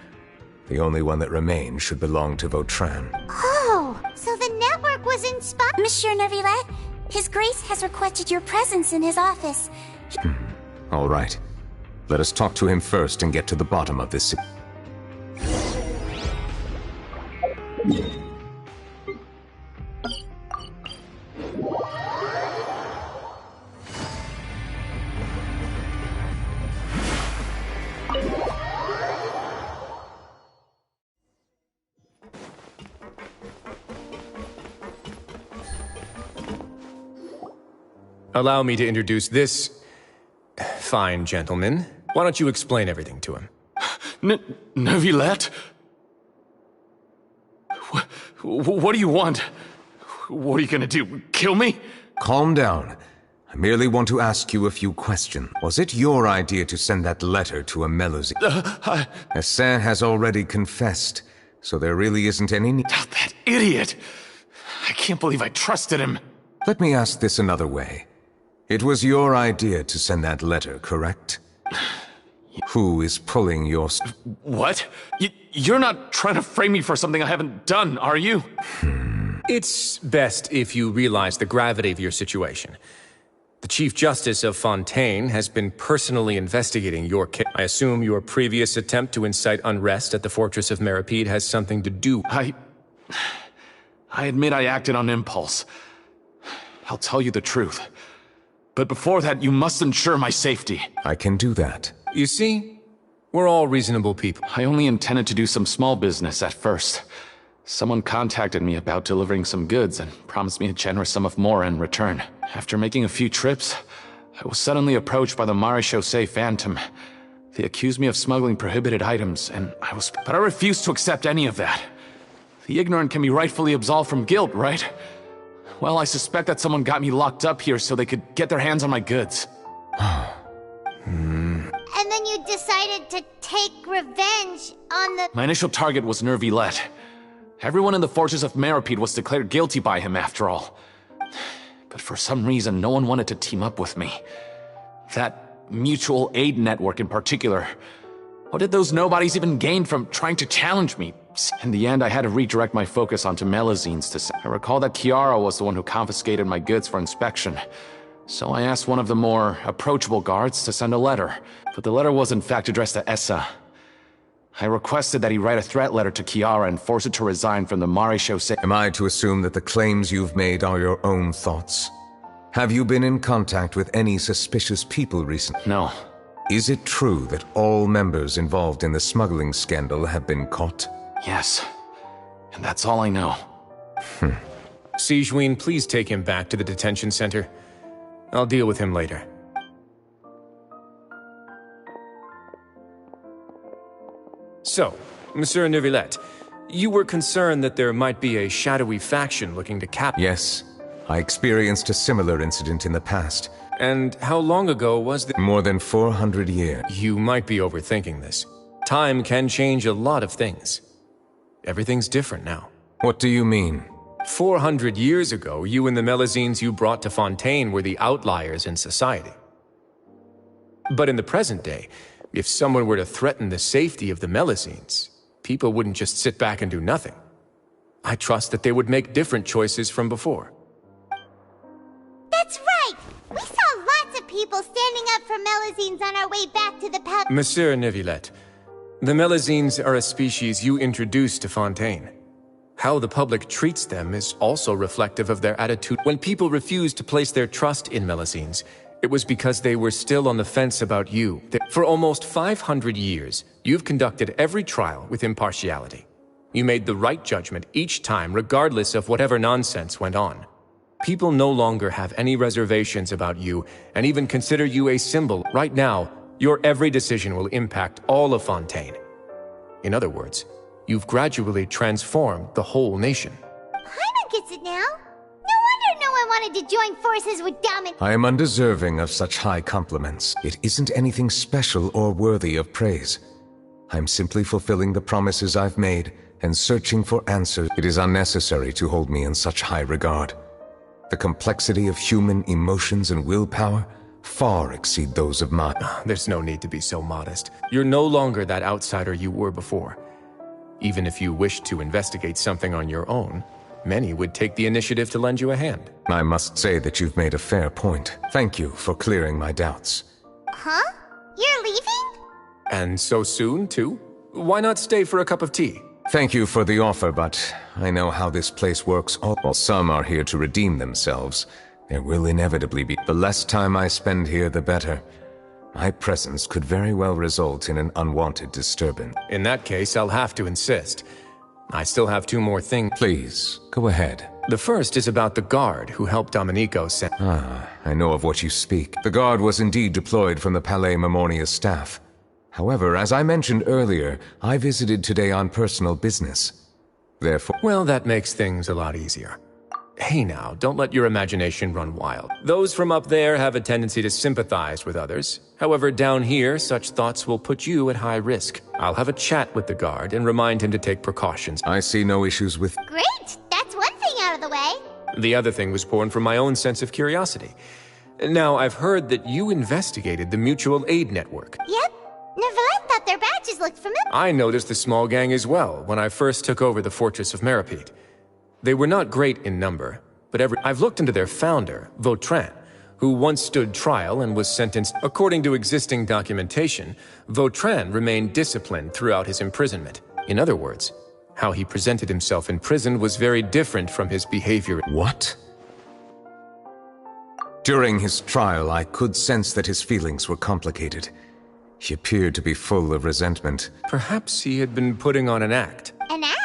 The only one that remained should belong to Vautrin. Oh, so the network was inspired... Monsieur Neuvillette, His Grace has requested your presence in his office. All right. Let us talk to him first and get to the bottom of this. Allow me to introduce this fine gentleman. Why don't you explain everything to him? Neuvillette? What do you want? What are you gonna do? Kill me? Calm down. I merely want to ask you a few questions. Was it your idea to send that letter to a Melusine? Essin has already confessed, so there really isn't any need. That idiot! I can't believe I trusted him. Let me ask this another way. It was your idea to send that letter, correct? Who is pulling your... What? You're not trying to frame me for something I haven't done, are you? It's best if you realize the gravity of your situation. The Chief Justice of Fontaine has been personally investigating your case. I assume your previous attempt to incite unrest at the Fortress of Meropide has something to do... I admit I acted on impulse. I'll tell you the truth. But before that, you must ensure my safety. I can do that. You see, we're all reasonable people. I only intended to do some small business at first. Someone contacted me about delivering some goods and promised me a generous sum of more in return. After making a few trips, I was suddenly approached by the Maréchaussée Phantom. They accused me of smuggling prohibited items, but I refused to accept any of that. The ignorant can be rightfully absolved from guilt, right? Well, I suspect that someone got me locked up here so they could get their hands on my goods. And then you decided to take revenge on the... My initial target was Neuvillette. Everyone in the Fortress of Meropide was declared guilty by him, after all. But for some reason, no one wanted to team up with me. That mutual aid network in particular. What did those nobodies even gain from trying to challenge me? In the end, I had to redirect my focus onto Melusines. I recall that Chiara was the one who confiscated my goods for inspection. So I asked one of the more approachable guards to send a letter. But the letter was in fact addressed to Essa. I requested that he write a threat letter to Chiara and force her to resign from the Maréchaussée. Am I to assume that the claims you've made are your own thoughts? Have you been in contact with any suspicious people recently? No. Is it true that all members involved in the smuggling scandal have been caught? Yes. And that's all I know. Sigewinne, please take him back to the detention center. I'll deal with him later. So, Monsieur Neuvillette, you were concerned that there might be a shadowy faction looking to cap... Yes. I experienced a similar incident in the past. And how long ago was this? More than 400 years. You might be overthinking this. Time can change a lot of things. Everything's different now. What do you mean? 400 years ago, you and the Melusines you brought to Fontaine were the outliers in society. But in the present day, if someone were to threaten the safety of the Melusines, people wouldn't just sit back and do nothing. I trust that they would make different choices from before. That's right! We saw lots of people standing up for Melusines on our way back to the pub. Monsieur Neuvillette, the Melusines are a species you introduced to Fontaine. How the public treats them is also reflective of their attitude. When people refused to place their trust in Melusines, it was because they were still on the fence about you. For almost 500 years, you've conducted every trial with impartiality. You made the right judgment each time, regardless of whatever nonsense went on. People no longer have any reservations about you, and even consider you a symbol. Right now, your every decision will impact all of Fontaine. In other words, you've gradually transformed the whole nation. Paimon gets it now. No wonder no one wanted to join forces with Domin. I am undeserving of such high compliments. It isn't anything special or worthy of praise. I'm simply fulfilling the promises I've made and searching for answers. It is unnecessary to hold me in such high regard. The complexity of human emotions and willpower far exceed those of mine. There's no need to be so modest. You're no longer that outsider you were before. Even if you wished to investigate something on your own, many would take the initiative to lend you a hand. I must say that you've made a fair point. Thank you for clearing my doubts. Huh? You're leaving? And so soon, too? Why not stay for a cup of tea? Thank you for the offer, but I know how this place works. While some are here to redeem themselves, there will inevitably be... The less time I spend here, the better. My presence could very well result in an unwanted disturbance. In that case, I'll have to insist. I still have 2 more things. Please, go ahead. The first is about the guard who helped Domenico send... I know of what you speak. The guard was indeed deployed from the Palais Mermonia staff. However, as I mentioned earlier, I visited today on personal business. Therefore... Well, that makes things a lot easier. Hey now, don't let your imagination run wild. Those from up there have a tendency to sympathize with others. However, down here, such thoughts will put you at high risk. I'll have a chat with the guard and remind him to take precautions. I see no issues with... Great! That's one thing out of the way. The other thing was born from my own sense of curiosity. Now, I've heard that you investigated the mutual aid network. Yep. Neuvillette thought their badges looked familiar. I noticed the small gang as well when I first took over the fortress of Meropide. They were not great in number, but I've looked into their founder, Vautrin, who once stood trial and was sentenced. According to existing documentation, Vautrin remained disciplined throughout his imprisonment. In other words, how he presented himself in prison was very different from his behavior. What? During his trial, I could sense that his feelings were complicated. He appeared to be full of resentment. Perhaps he had been putting on an act. An act?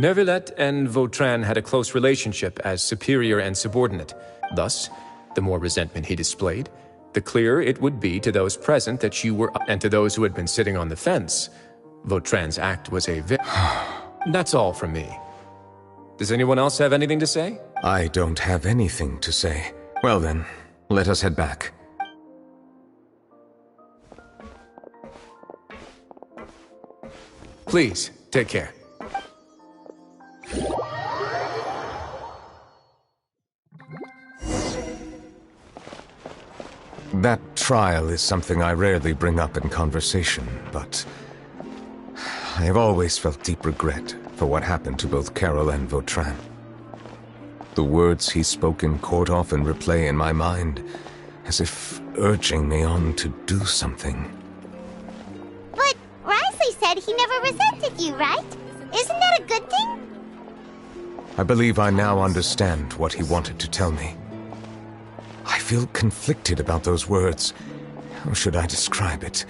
Neuvillette and Vautrin had a close relationship as superior and subordinate. Thus, the more resentment he displayed, the clearer it would be to those present that you were, and to those who had been sitting on the fence. Vautrin's act was a That's all from me. Does anyone else have anything to say? I don't have anything to say. Well then, let us head back. Please, take care. That trial is something I rarely bring up in conversation, but I have always felt deep regret for what happened to both Carol and Vautrin. The words he spoke in court often replay in my mind, as if urging me on to do something. But Risley said he never resented you, right? Isn't that a good thing? I believe I now understand what he wanted to tell me. I feel conflicted about those words. How should I describe it?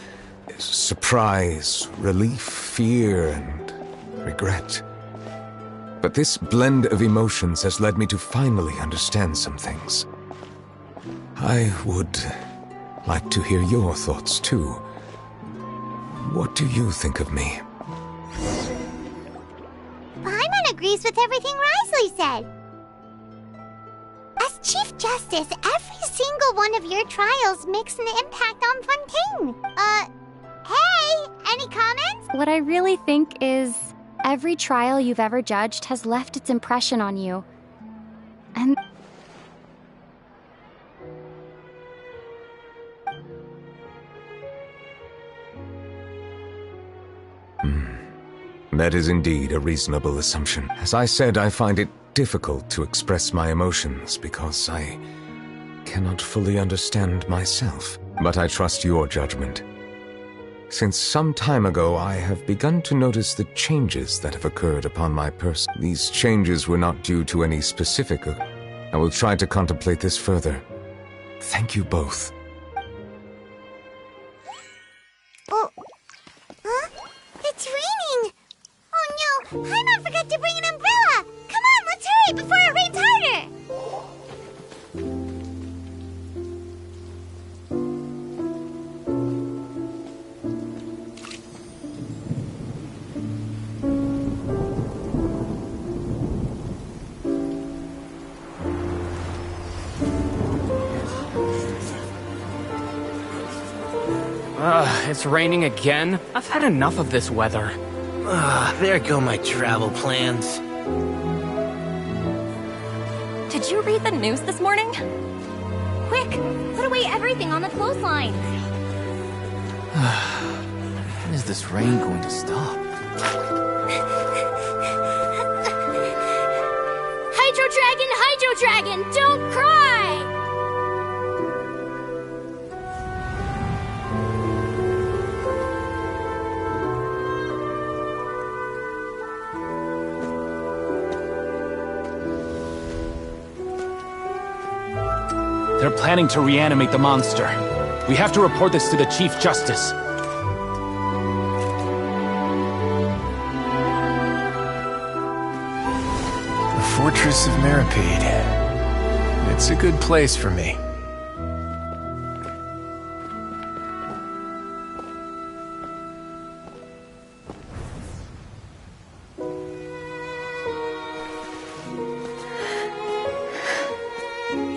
Surprise, relief, fear, and regret. But this blend of emotions has led me to finally understand some things. I would like to hear your thoughts, too. What do you think of me? Paimon agrees with everything Risley said. As Chief Justice, every single one of your trials makes an impact on Fontaine. Hey, any comments? What I really think is, every trial you've ever judged has left its impression on you. And... That is indeed a reasonable assumption. As I said, I find it difficult to express my emotions because I cannot fully understand myself. But I trust your judgment. Since some time ago, I have begun to notice the changes that have occurred upon my person. These changes were not due to any specific... I will try to contemplate this further. Thank you both. Oh, huh? It's raining! Oh no, Paimon forgot to bring an umbrella! Come on, let's hurry before it rains harder! It's raining again? I've had enough of this weather. There go my travel plans. Did you read the news this morning? Quick, put away everything on the clothesline. When is this rain going to stop? Hydro Dragon, don't cry! They're planning to reanimate the monster. We have to report this to the Chief Justice. Fortress of Meropide. It's a good place for me.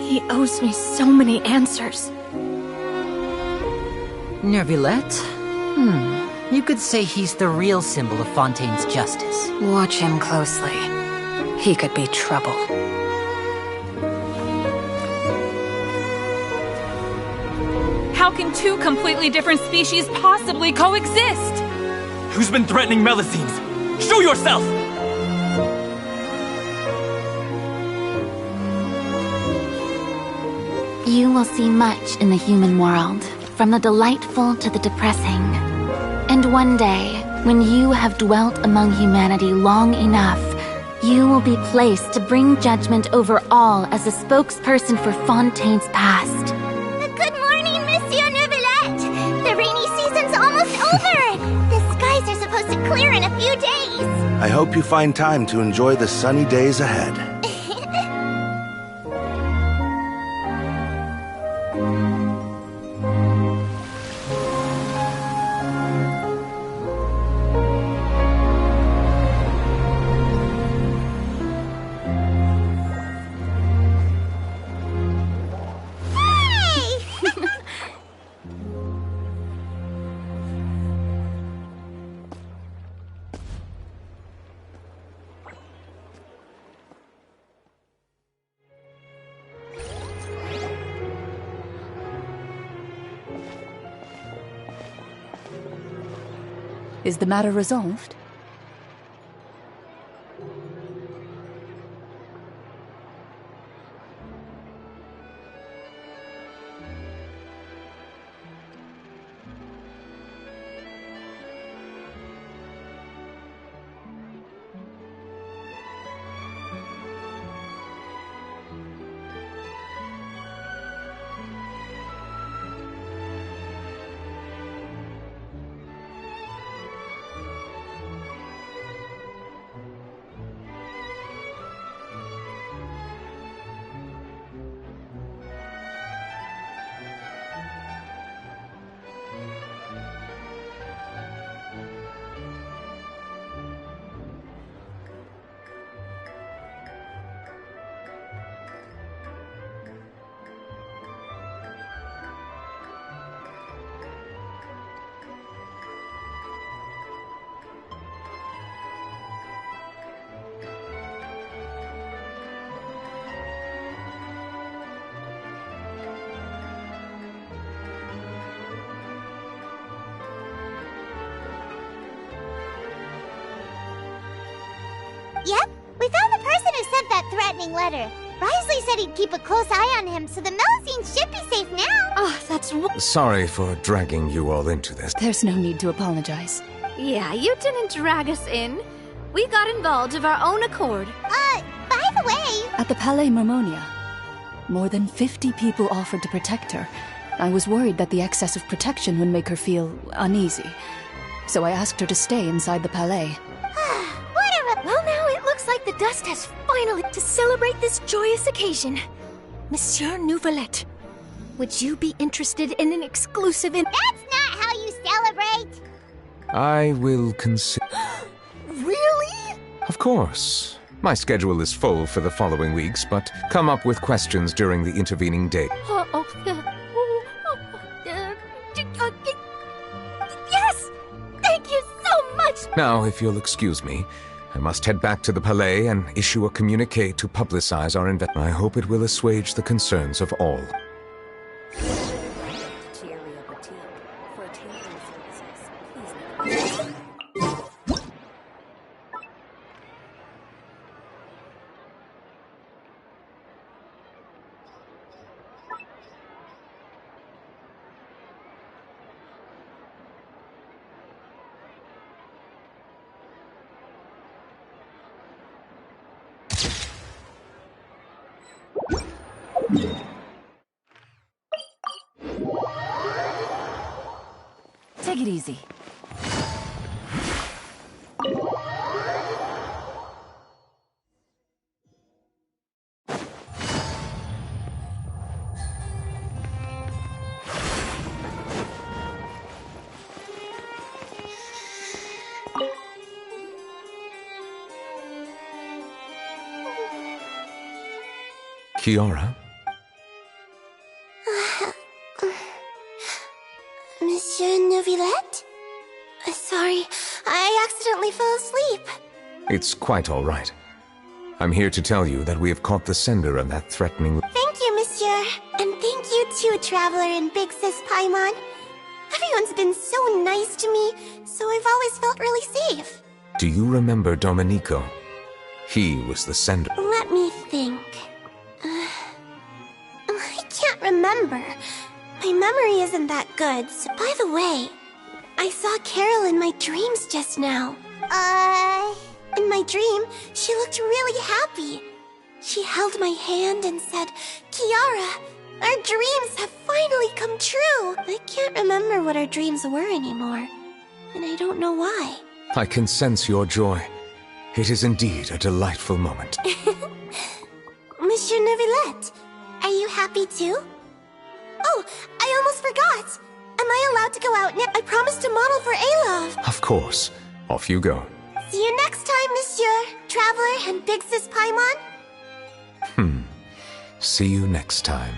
He owes me so many answers. Neuvillette? You could say he's the real symbol of Fontaine's justice. Watch him closely. He could be trouble. How can two completely different species possibly coexist? Who's been threatening Melusines? Show yourself! You will see much in the human world, from the delightful to the depressing. And one day, when you have dwelt among humanity long enough, you will be placed to bring judgment over all as a spokesperson for Fontaine's past. Good morning, Monsieur Neuvillette! The rainy season's almost over! The skies are supposed to clear in a few days! I hope you find time to enjoy the sunny days ahead. Is the matter resolved? Yep, we found the person who sent that threatening letter. Risley said he'd keep a close eye on him, so the Melusines should be safe now. Oh, that's... Sorry for dragging you all into this. There's no need to apologize. Yeah, you didn't drag us in. We got involved of our own accord. By the way... At the Palais Mermonia, more than 50 people offered to protect her. I was worried that the excess of protection would make her feel uneasy. So I asked her to stay inside the Palais. Well, now it looks like the dust has finally to celebrate this joyous occasion. Monsieur Neuvillette, would you be interested in an exclusive That's not how you celebrate! I will consider... Really? Of course. My schedule is full for the following weeks, but come up with questions during the intervening day. Yes! Thank you so much! Now, if you'll excuse me, I must head back to the Palais and issue a communique to publicize our investment. I hope it will assuage the concerns of all. Take it easy. Kiara? Monsieur Neuvillette? Sorry, I accidentally fell asleep. It's quite all right. I'm here to tell you that we have caught the sender of that threatening... Thank you, monsieur. And thank you too, Traveler and Big Sis Paimon. Everyone's been so nice to me, so I've always felt really safe. Do you remember Domenico? He was the sender. Let me think. I can't remember. My memory isn't that good, so by the way, I saw Carol in my dreams just now. In my dream, she looked really happy. She held my hand and said, "Kiara, our dreams have finally come true." I can't remember what our dreams were anymore, and I don't know why. I can sense your joy. It is indeed a delightful moment. Monsieur Neuvillette, are you happy too? Oh, I almost forgot. Am I allowed to go out now? I promised to model for Alov. Of course. Off you go. See you next time, Monsieur, Traveler, and Big Sis Paimon. See you next time.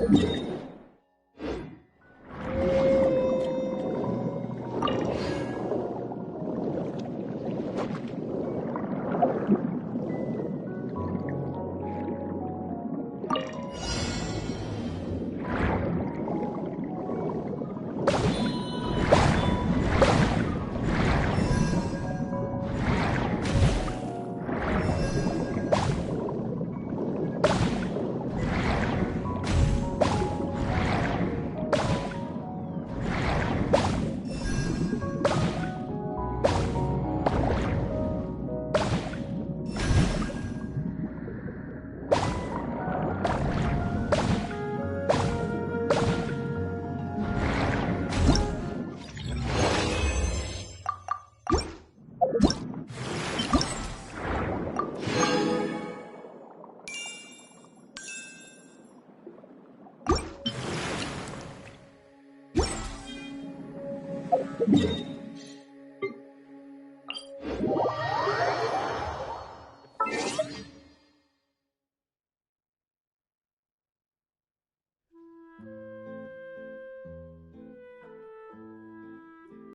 Yeah.